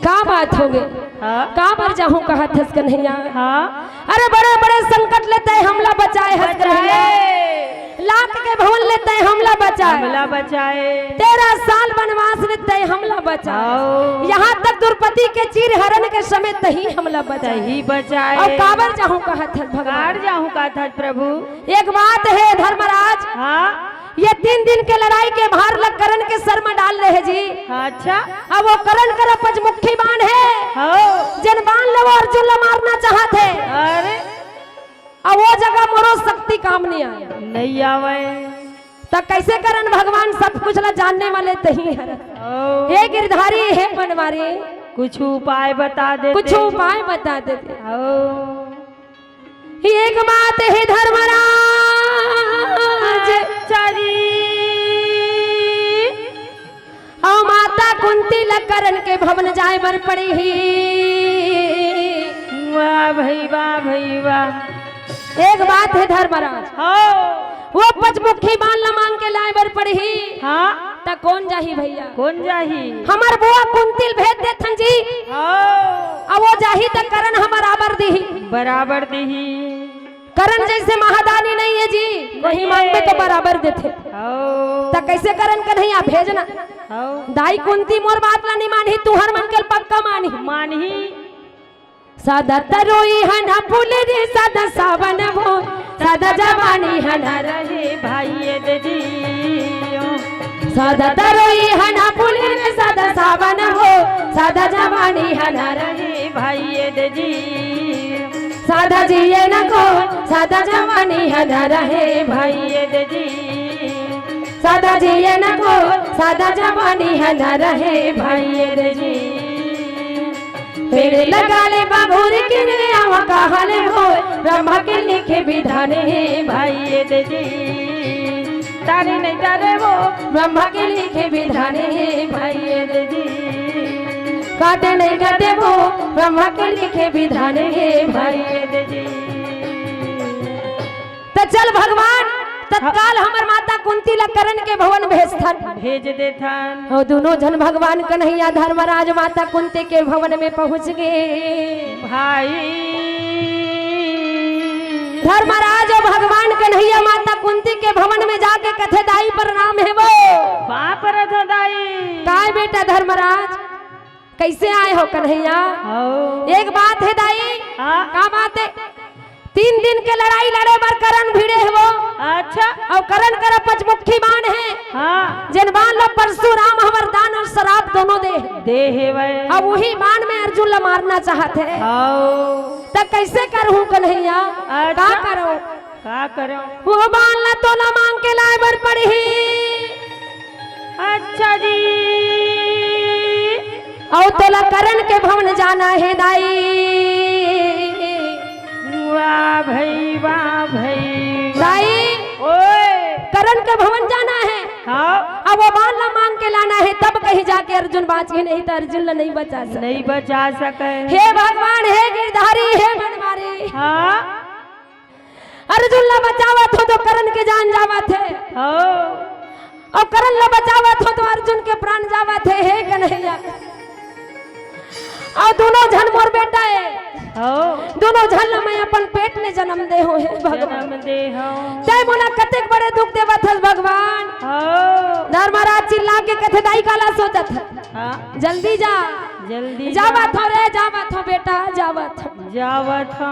का बात हो गई? काबर जाऊं कहा थस कन्हैया? अरे बड़े बड़े संकट लेते हमला बचाए हस कन्हैया, लाख के भवन लेते हमला बचाए, 13 साल वनवास लेते हमला बचाए, यहाँ तक द्रौपदी के चीर हरण के समय तही हमला बचाए। और काबर जाऊं कहा थस भगवान? जाऊं कहा था प्रभु। एक बात है धर्मराज, ये 3 दिन के लड़ाई के भार लग करण के सर में डाल रहे जी। अच्छा। अब वो करण कर पंचमुखी बाण है, जन बाण लो अर्जुन ला मारना चाहते। अरे अब वो जगह मोरो शक्ति काम नहीं आवे तो कैसे करण? भगवान सब कुछ ला जानने वाले तही है। हे गिरधारी हे बनवारी, कुछ उपाय बता दे। कुछ उपाय बता देते। एक बात है धर्मराज, और माता कुंती लकरन के भवन जाए बर पड़ी ही। वाह भाई वाह भाई वाह। एक बात है धर्मराज, वो पंचमुखी बाण ला मांग के लाए बर पड़ी ही। त कौन जाही भैया? कौन जाही? हमार बुआ कुंतिल भेज दे थन जी। अब वो जाही त करण हमार बराबर दीही। करण जैसे महादानी नहीं है जी, वही मांग में तो बराबर देते। तो कैसे करण कन्हैया भेजना? दाई कुंती मोर बात ला नहीं मानी, तू हर मन के पक्का मानी। सादा तरोई हना फूल रे सादा सावन हो, सादा जवानी हना रहे भाई दे जी। सादा तरोई हना फूल रे सादा सावन हो, सादा जवानी हना रहे भाई दे जी। सादा जिए न को सादा जवानी हना रहे भाई दे जी। सादा जिए न को सादा जवानी हना रहे भाई दे जी। पेड़ लगा ले बाबूर के रे आवा कहले हो, ब्रह्मा के लिखे विधान है भाई दे जी। तारे नहीं तारे वो ब्रह्मा के लिखे विधान है भाई दे जी। काटे नहीं काटे वो ब्रह्मा के लिखे विधान है भाई दे जी। तो चल भगवान तत्काल हमार माता कुंती ला करण के भवन भेज देथन। और दोनों जन भगवान कन्हैया धर्मराज माता कुंती के भवन में पहुंच गए। भाई धर्मराज और भगवान कन्हैया माता कुंती के भवन में जाके कथे दाई प्रणाम है वो बाप रे दाई काय बेटा धर्मराज कैसे आए हो कन्हैया? एक बात है दाई। क्या बात है? 3 दिन के लड़ाई लड़े बार करण भिड़े है वो। अच्छा। और करण कर पंचमुखी बाण है। हाँ। जिन बाण लो परशुराम वरदान और शराब दोनों दे है वे। अब वही बाण में अर्जुन ला मारना चाहते हैं। तब कैसे करूं कन्हैया? क्या करो? क्या करो? वो बाण ला तोला मांग के लाए बर पड़ी। अच्छा जी। और तोला करण के भवन जाना है दाई। वाह भाई वाह भाई दाई ओए करण के भवन जाना है। हाँ। अब वो बाण ला मांग के लाना है तब कहीं जाके अर्जुन बाची नहीं तो अर्जुन ला नहीं बचा सके। नहीं बचा सके। हे भगवान हे गिरधारी हे बनवारी। हाँ। अर्जुन ला बचावत हो तो करण के जान जावत है। और करण ला बचावत हो तो अर्जुन के प्राण जावत है। हे कन्हैया और दोनों झन मोर बेटा है। दोनों झन मैं अपन पेट में जन्म दे हो है भगवान जय मोला कतेक बड़े दुख देवत है भगवान। धर्मराज चिल्ला के कथे दाई काला सोचत है। जल्दी जा जल्दी जावत हो रे जावत हो बेटा जावत हो।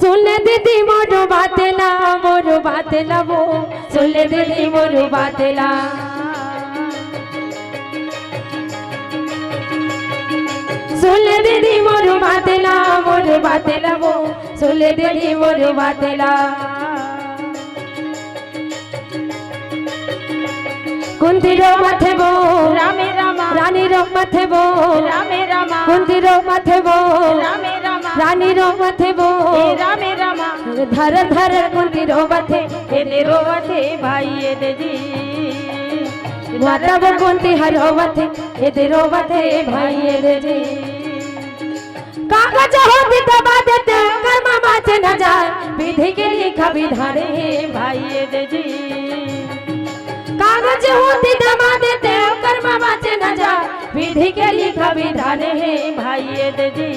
सुन ले दीदी मोरू बातेला वो सुन ले दीदी मोरू बातेला। सुन ले दीदी मोरू बातेला वो सुन ले दीदी मोरू बातेला। कुंती रो मथे वो रामे रामा रानी रो मथे वो रामे रामा कुंती रो मथे वो रामे रामा रानी रो मथे वो रामे रामा धर धर कुंती रो मथे ये रोवथे भाई ये दे जी माता वो कुंती हरोवथे ये रोवथे भाई ये दे जी। कागज होती दबा देते कर्म बाचे न जाए विधि के लिखा विधान है भाई ये दे जी। कागज होती दबा देते कर्म बाचे न जाए विधि के लिखा विधान है भाई ये दे जी।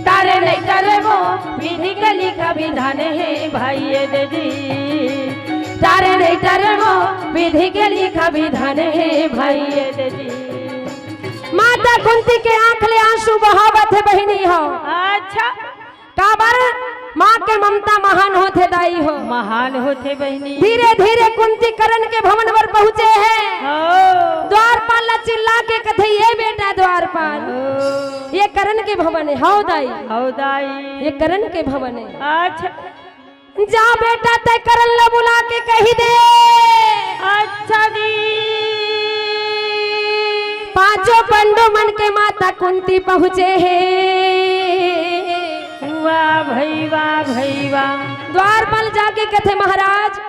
तारे नहीं करे वो विधि के लिखा विधान है भाई ये दे जी। तारे नहीं करे वो विधि के लिखा विधान है भाई ये दे जी। माता कुंती के आंख ले आंसू बहावत है बहिनी हो। अच्छा। काबर माँ के ममता महान होते दाई हो महान होते बहनी। धीरे धीरे कुंती करण के भवन पर पहुँचे हैं। द्वारपाल चिल्ला के कथे ये बेटा द्वारपाल ये करण के भवन है। हाउ दाई ये करण के भवन है। अच्छा। जा बेटा तय करण ला बुला के कही दे। अच्छा जी। पांचों पंडो मन के माता कुंती पहुँचे हैं। वाह भाई वाह भाई वाह। द्वारपाल जाके कथे महाराज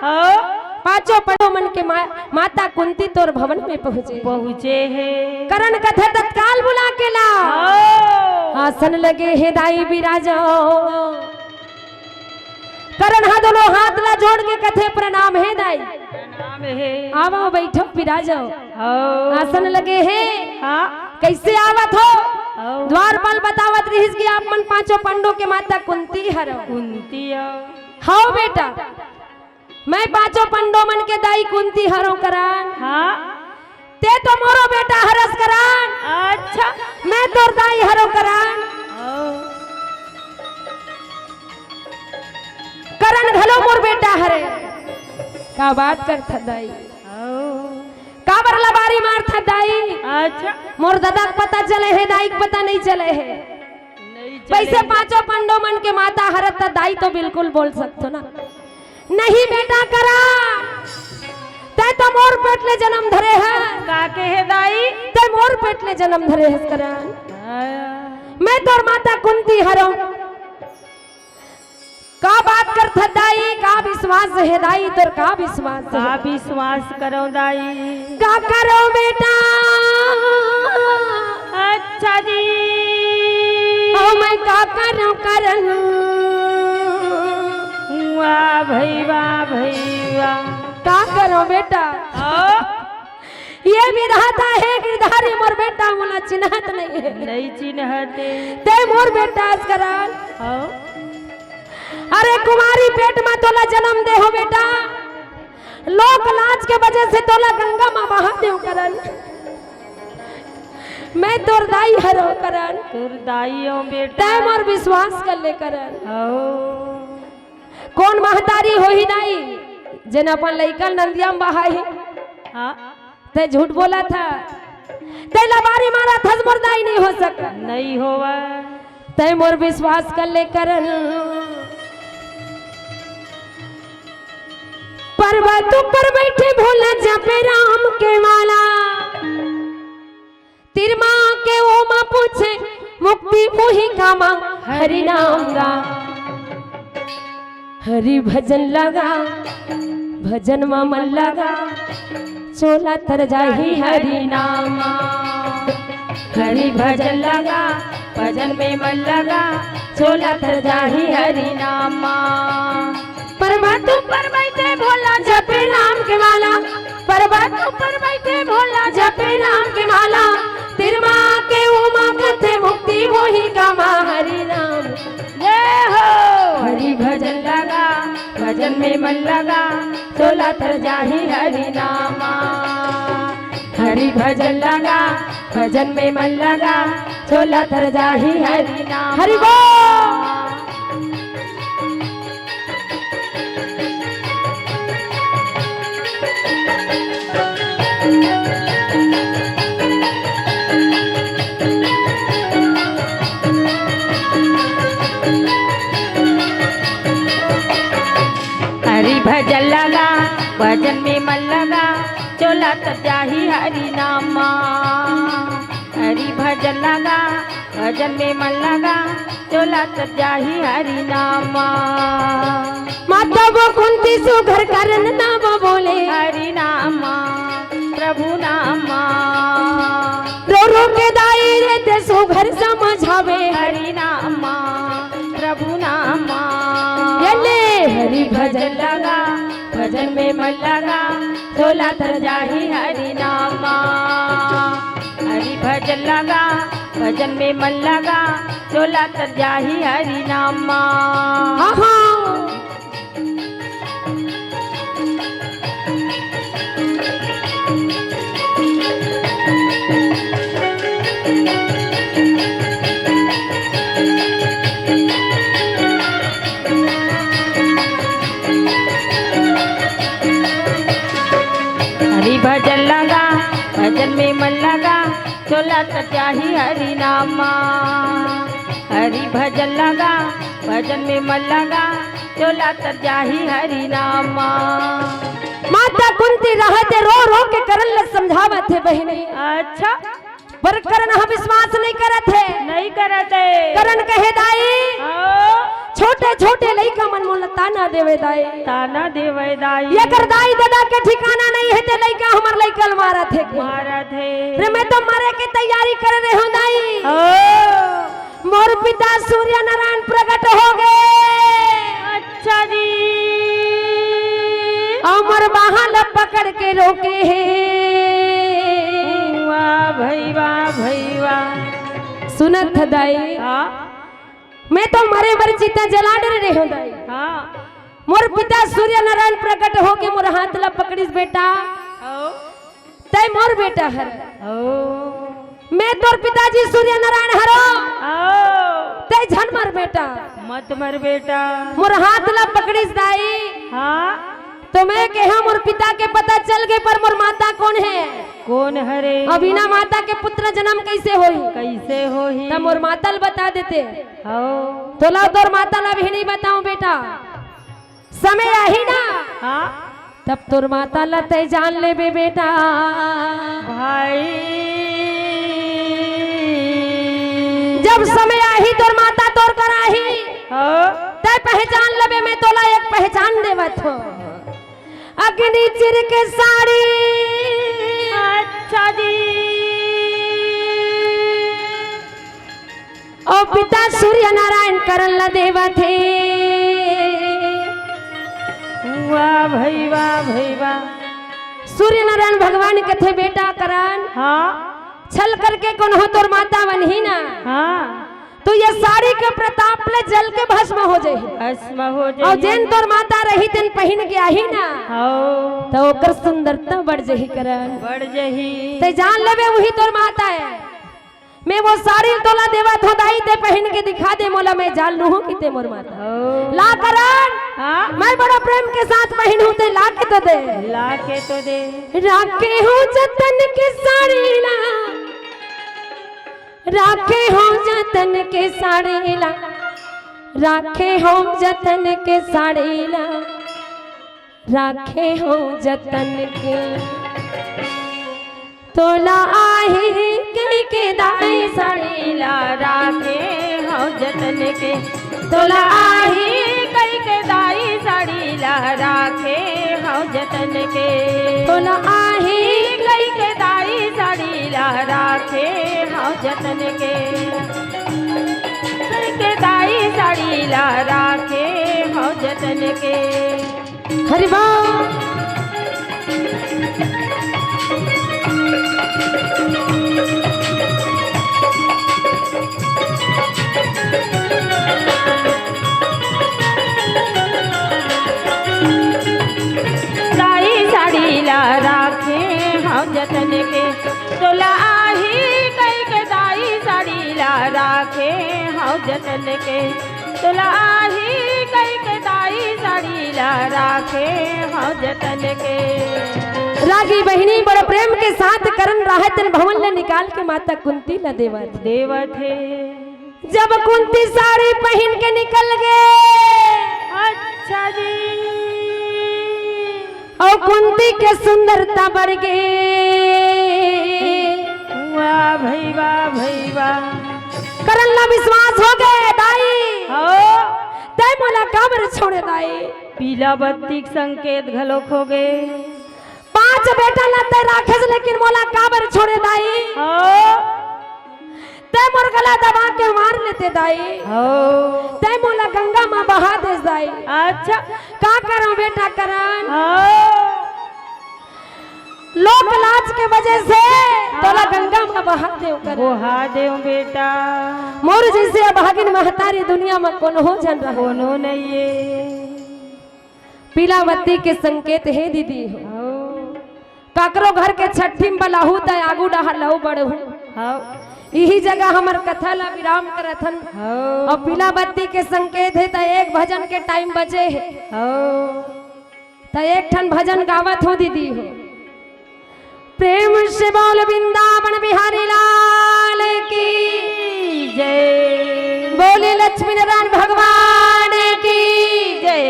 पांचों पंडो मन के माता कुंती तोर भवन में पहुँचे हैं। करण कथे तत्काल बुला के ला। आसन लगे है दाई बिराजो। करण हा दोनों हाथ ला जोड़ के कथे प्रणाम है दाई। प्रणाम है। आओ बैठो बिराजो। आसन लगे है। कैसे आवत हो? द्वारपाल बतावत रहीस कि आप मन पांचों पंडों के माता कुंती हरो। कुंती हाँ बेटा मैं पांचों पंडों मन के दाई कुंती हरो करान। हाँ। ते तो मोरो बेटा हरस करान। अच्छा। मैं तोर दाई हरो करान। करण घलो मोर बेटा हरे। का बात कर था दाई? काबर लबारी मार था दाई? अच्छा। मोर दादा पता चले है दाई पता नहीं चले है। वैसे पांचों पंडों मन के माता हरत दाई तो बिल्कुल बोल सकते ना। नहीं बेटा करा ते तो मोर पेट ले जन्म धरे है। काके है दाई? ते मोर पेट ले जन्म धरे है करा। मैं तोर माता कुंती हरो। का बात कर था दाई? का विश्वास है दाई तोर? का विश्वास? का विश्वास करो दाई? का करो बेटा? अच्छा जी। ओ मैं का करूं करण? वाह भाई वाह भाई वाह। का करो बेटा? ये विधाता है गिरधारी मोर बेटा मोला चिन्हत नहीं है। नहीं चिन्हते। ते मोर बेटा अस्करान अरे कुमारी पेट में तोला जन्म दे हो बेटा, लोक लाज के वजह से तोला गंगा माँ बहा दे करन, मैं तोर दाई हरो करन, तोर दाई हो बेटा, तैम और विश्वास कर ले करन। हो कौन महतारी हो ही दाई जन अपन लइका नंदिया में बहाई, हाँ ते झूठ बोला था, ते लबारी मारा था, मोर दाई नहीं हो सका, नहीं होवा, ते मोर विश्वास कर ले करन। पर्वत पर बैठे भोला जपे राम के माला, तिरमा के वो माँ पूछे मुक्ति मुही कामा, हरि नाम गा हरि भजन लगा, भजन में मन लगा, चोला तर जाही हरि नामा, हरि भजन लगा, भजन में मन लगा, चोला तर जाही हरि नामा। पर्वत पर बैठे भोला जपे नाम के माला, पर्वत पर बैठे भोला जपे नाम के माला, तिरमा के उमा कथे मुक्ति मोही कामा, हरि नाम जय हो। हरि भजन लगा, भजन में मन लगा, चोला तर जाही हरि नामा, हरि भजन लगा, भजन में मन लगा, चोला तर जाही हरि नामा। हरि बोल। हरि भजन लगा, भजन में मन लगा, चोला तर जाही हरि नामा, हरि भजन लगा, भजन में मन लगा, चोला तर जाही हरि नामा। माता वो कुंती सुघर करन नाम बोले, हरि नामा प्रभु नामा, रो रो के दाई रहते सुघर समझावे, हरि नामा प्रभु नामा। यले हरि भजन लगा, भजन में मन लगा, चोला तर जाही हरि नामा, हरि भजन लगा, भजन में मन लगा, चोला तर जाही हरि नामा। हाँ हाँ हरि भजन लगा, भजन में मन लगा, चोला तर जाही हरि नामा, हरि भजन लगा, भजन में मन लगा, चोला तर जाही हरि नामा। माता कुंती रहते रो रो के करन ल समझावत थे बहिनी, अच्छा पर करन हम विश्वास नहीं करत है, नहीं करते, करन कहे दाई आओ छोटे छोटे लइका मन मोल ताना देवे दाई, ताना देवे दाई, ये कर दाई दादा के ठिकाना नहीं है ते लइका हमर लइकल मारत है, मारत है, रे मैं तो मरे के तैयारी कर रहे हूं दाई। ओ मोर पिता सूर्य नारायण प्रकट हो गए, अच्छा जी, अमर बहाल पकड़ के रोके है, वाह भई वाह भई वाह। सुनत था दाई, हाँ मैं तो मरे बर चिता जला डर रहे हूं दाई। हाँ मोर पिता सूर्य नारायण प्रकट हो के मोर हाथ ला पकड़िस बेटा, ओ तय मोर बेटा हर, ओ मैं तोर पिताजी सूर्य नारायण हरो, आओ तय झन मर बेटा, मत मर बेटा। मोर हाथ ला पकड़िस दाई, हाँ तो मैं कहा मोर पिता के पता चल गए, पर मोर माता कौन है, कौन हरे, अबिना माता के पुत्र जन्म कैसे होई, कैसे हो ही, तब मोर माता बता देते, आओ तो ला तोर माता ला भी नहीं बताऊं बेटा, समय आई ना हाँ तब तोर माता ला तय जान ले बे बेटा, भाई जब समय आई तोर माता तोर कराही, तय पहचान लबे, मैं तोला एक पहचान देवत हो, अग्नि चिर के साड़ी, अच्छा जी, ओ पिता सूर्य नारायण करन ला देवा थे, वाह भई वाह भई वाह। सूर्य नारायण भगवान के थे बेटा करन, हाँ छल करके कौन हो तोर माता बन ही ना, हाँ तू ये ये साड़ी के प्रताप ले जल के भस्म हो जाए भस्म हो और जाई जेन तोर माता रही तेन पहन के आही ना हो तो ओकर सुंदरता बढ़ जही करन बढ़ जही ते जान लेबे वही तोर माता है। मैं वो साड़ी तोला देवा थोदाई ते पहन के दिखा दे मोला मैं जान लू हूं कि ते मोर माता हो ला करन हाँ मैं बड़ा प्रेम के साथ पहन हूं ते ला के तो दे ला के तो दे राखे हो जतन के साड़ी ला राखे हो जतन के साड़ी ला राखे हो जतन के साड़ी ला राखे हो जतन के तोला आही के दाई साड़ी ला राखे हो जतन के तोला आही कई के दाई साड़ी ला राखे हो जतन के तोला आही कई के दाई साड़ी ला राखे हो जतन के कई के दाई साड़ी ला राखे हो जतन के हरि बोल दाई साड़ी ला राखे हो जतन के तोला आही कई के दाई साड़ी ला राखे हो जतन के तोला आही कई के दाई साड़ी ला राखे हो जतन के रागी बहिनी बड़ा प्रेम के साथ करन राहतन भवन ले निकाल के माता कुंती ला देवत देवत है जब कुंती साड़ी पहन के निकल गए अच्छा जी और कुंती के सुंदरता बढ़ गई वाह भाई वाह भाई वाह करन ला विश्वास हो गए दाई हो तय मोला काबर छोड़े दाई पीला बत्ती के संकेत घलोक हो गए 5 बेटा ला तय राखेस लेकिन मोला काबर छोड़े दाई हो तय मोर गला दबा के मार लेते दाई हो तय मोला गंगा मां बहा दे दाई अच्छा का करूं बेटा करन हो लोक लाज के वजह से तोला गंगा मां बहा दे कर बोहा देव बेटा मोर जैसे अभागिन महतारी दुनिया में कौन हो जन रहा कोनो नहीं है पीलावती के संकेत है दीदी हो काकरो घर के छठी में बलाहू त आगू डहा लहू बढ़ू हो यही जगह हमर कथा ला विराम करथन हो और पीलावती के संकेत है त एक भजन के टाइम बचे है हो त एक ठन भजन गावत हो दीदी हो प्रेम से बोल वृंदावन बिहारी लाल की जय बोले लक्ष्मी नारायण भगवान की जय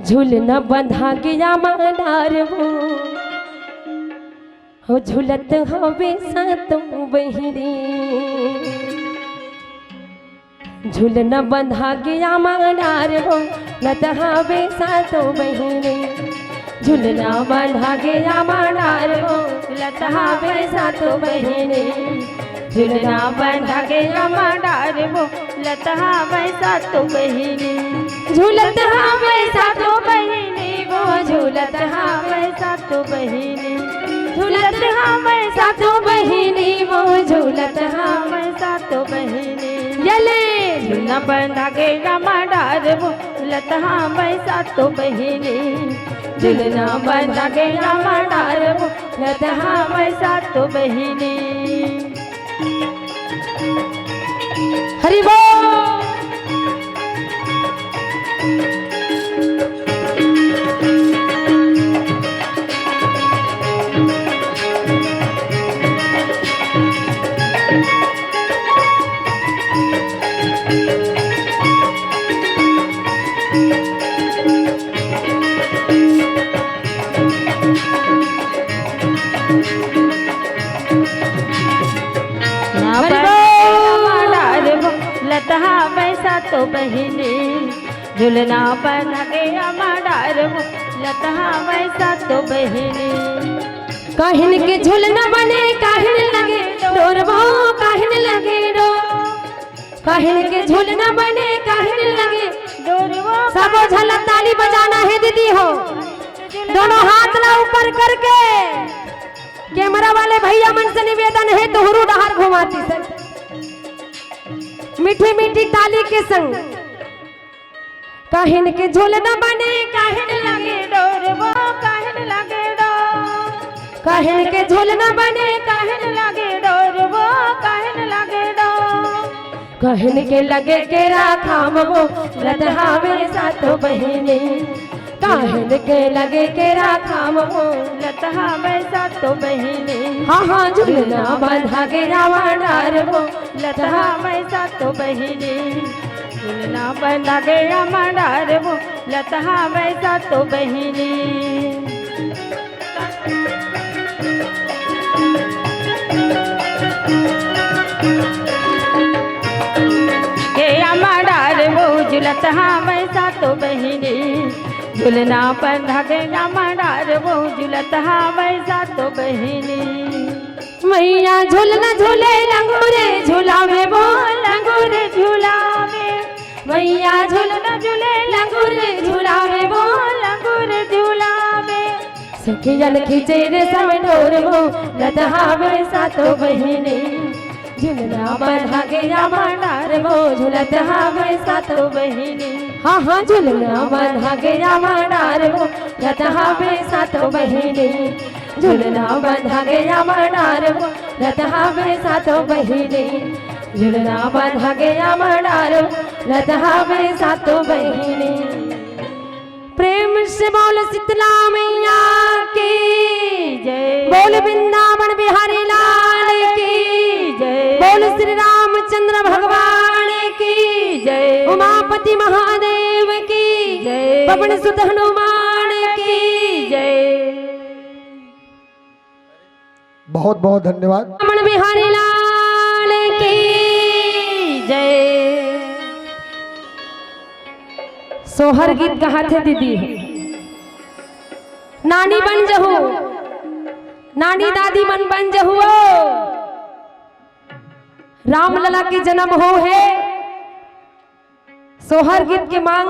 झूलना बंधा गया मानार हो झूलत हवे सातों बहिनी झूलना बंधा गया मानार हो लत हवे सातों बहिनी झूलना बंधा गया मानार हो लत हवे सातों बहिनी झुलना बंधा गया माडार वो लतहा वैसा तो बहिनी झूलत हवे सातों बहिनी वो झूलत हा वैसा तो बहिनी झूलत हा वैसा सातों बहिनी वो झूलत हा हवे वैसा तो बहिनी यले झुलना बंधा गया माडार वो लतहा वैसा तो बहिनी झुलना बंधा गया माडार वो लतहा वैसा तो बहिनी हरि बोल लतहा वैसा तो बहिनी झुलना बन गया माडार लतहा वैसा तो बहिनी काहिन के झुलना बने काहिन लगे डोरबो काहिन लगे डो काहिन के झुलना बने काहिन लगे डोरवा सबो झलक ताली बजाना है दीदी हो दोनों हाथ ला ऊपर करके कैमरा वाले भैया मन से निवेदन है दोहरू माती सर मीठी मीठी ताली के संग काहिन के झोलना बने काहिन लगे डोर वो काहिन लगे डोर काहिन के झोलना बने काहिन लगे डोर वो काहिन लगे डोर काहिन के लगे के राखाम वो लतहावे सातो बहिनी काहिन के लगे के राखाम वो लतहावे सातो बहिनी हाँ हाँ झुलना बांधा के रावण डार वो लतहावे सातो बहिनी झुलना बांधा के रावण डार वो लतहावे सातो बहिनी के अमडार वो झुलत हाँ वैसा तो बहिनी झुलना बंधा के अमडार वो झुलत हाँ वैसा तो बहिनी मैया झूलना झूले लंगूरे झूलावे वो लंगूर झुलावे मैया झूलना झूले लंगूरे झूलावे वो लंगूर झुलावे सखियन खींचे रे समडोर वो लतहावे सातो बहिनी झुलना बंधा के रावण वो झुलत हावे सातो बहिनी हाँ हाँ झुलना बंधा के रावण वो लत हावे सातो बहिनी झुलना बंधा के रावण वो लत हावे सातो बहिनी झुलना बंधा के रावण लत हावे सातो बहिनी प्रेम से बोल शीतला मैया की जय बोल वृंदावन बिहारी लाल की जय बोल श्री रामचंद्र भगवान की जय उमापति महादेव की जय पवन सुत हनुमान की जय बहुत बहुत धन्यवाद। रमण बिहारी लाल की जय सोहर गीत कहा थे दीदी नानी बन जहू नानी दादी बन जहू राम लला के जन्म हो है सोहर गीत के मांग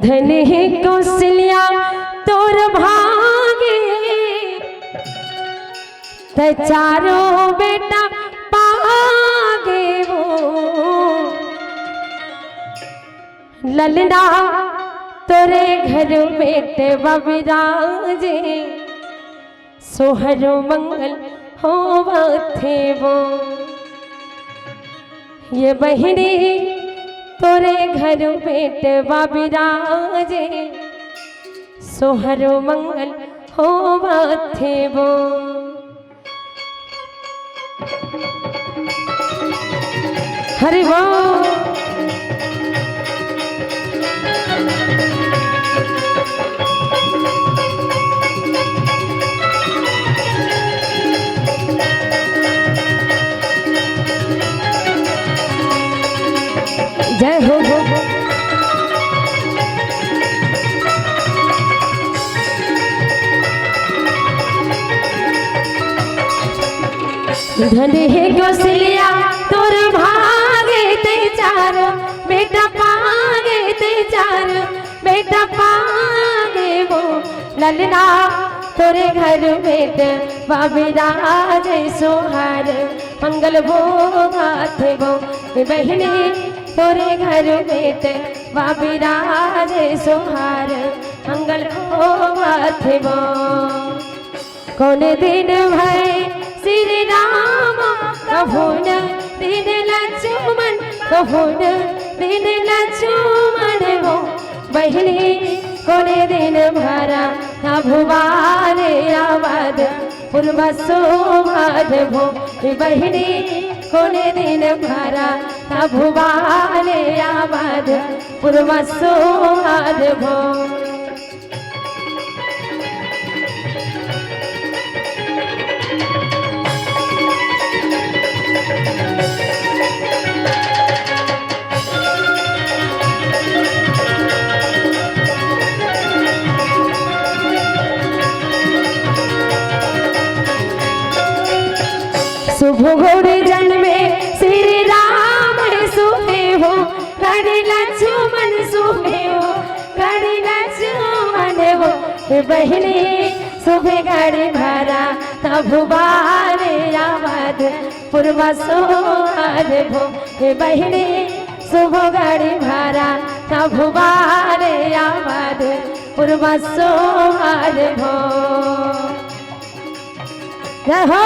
धन ही कौशल्या तोर भागे ते चारों बेटा पागे वो ललना तोरे घर बेटे बबिराजे सोहरो मंगल होवा थे वो ये बहिनी तोरे घर बेटे बबिराजे सोहरो मंगल होवा थे वो हरि बोल जय हो धन है कौशल्या तोर भागे ते चार बेटा पागे ते चार बेटा पागे वो ललना तोरे घर बेटे बाबिराज सोहार मंगल भोगात वो बहनी तोरे घर बेटे बाबिराज सोहार मंगल भोगात वो कौन दिन भय श्री राम कहुन दिन लक्ष्मण कहुन दिन लक्ष्मण वो बहनी कोने दिन भरा था भुवारे आवाद पूर्व सोभाद भो बहनी कोने दिन भरा था भुवारे आवाद पूर्व सोभाद भो शुभ गौर जन्मे श्री राम सुहे हो कड़ी लक्ष्मण सुहे हो कड़ी लक्ष्मण हो बहनी सुबह गाड़ी भरा तब बारे आवाज पूर्वा सोहार भो हे बहिनी सुबह गाड़ी भरा तब बारे आवाज पूर्वा सोहार भो जय हो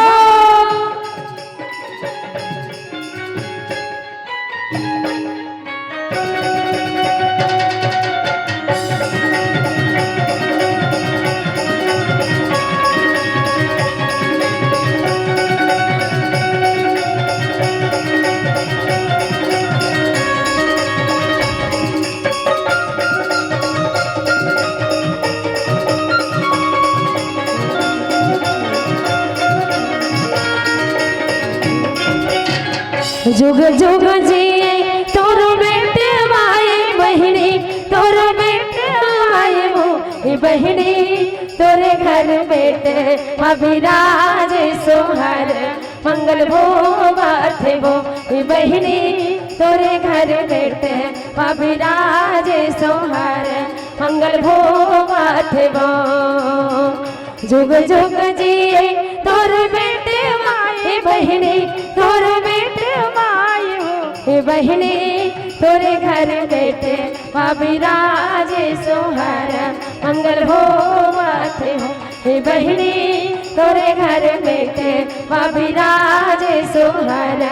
जुग जुग जिए तोर बेटे माए बहिनी तोर बेटे माए वो बहिनी तोरे घर बेटे अभिराज सोहर मंगल भोगात वो बहिनी तोरे घर बेटे अभिराज सोहर मंगल भोगात वो जुग जुग जिए तोर बेटे माए बहिनी तोर बेटे हे बहिनी तोरे घर बेटे अभिराज सोहर मंगल भोगात हो हे बहिनी तोरे घर बेटे अभिराज सोहर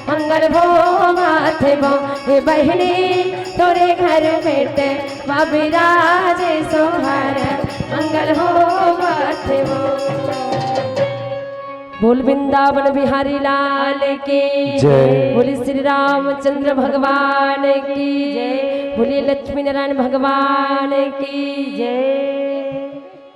मंगल भोगात हो हे बहिनी तोरे घर बेटे अभिराज सोहर मंगल भोगात हो बोल वृंदावन बिहारी लाल की जय। बोली श्री रामचंद्र भगवान की जय। बोलिए लक्ष्मी नारायण भगवान की जय।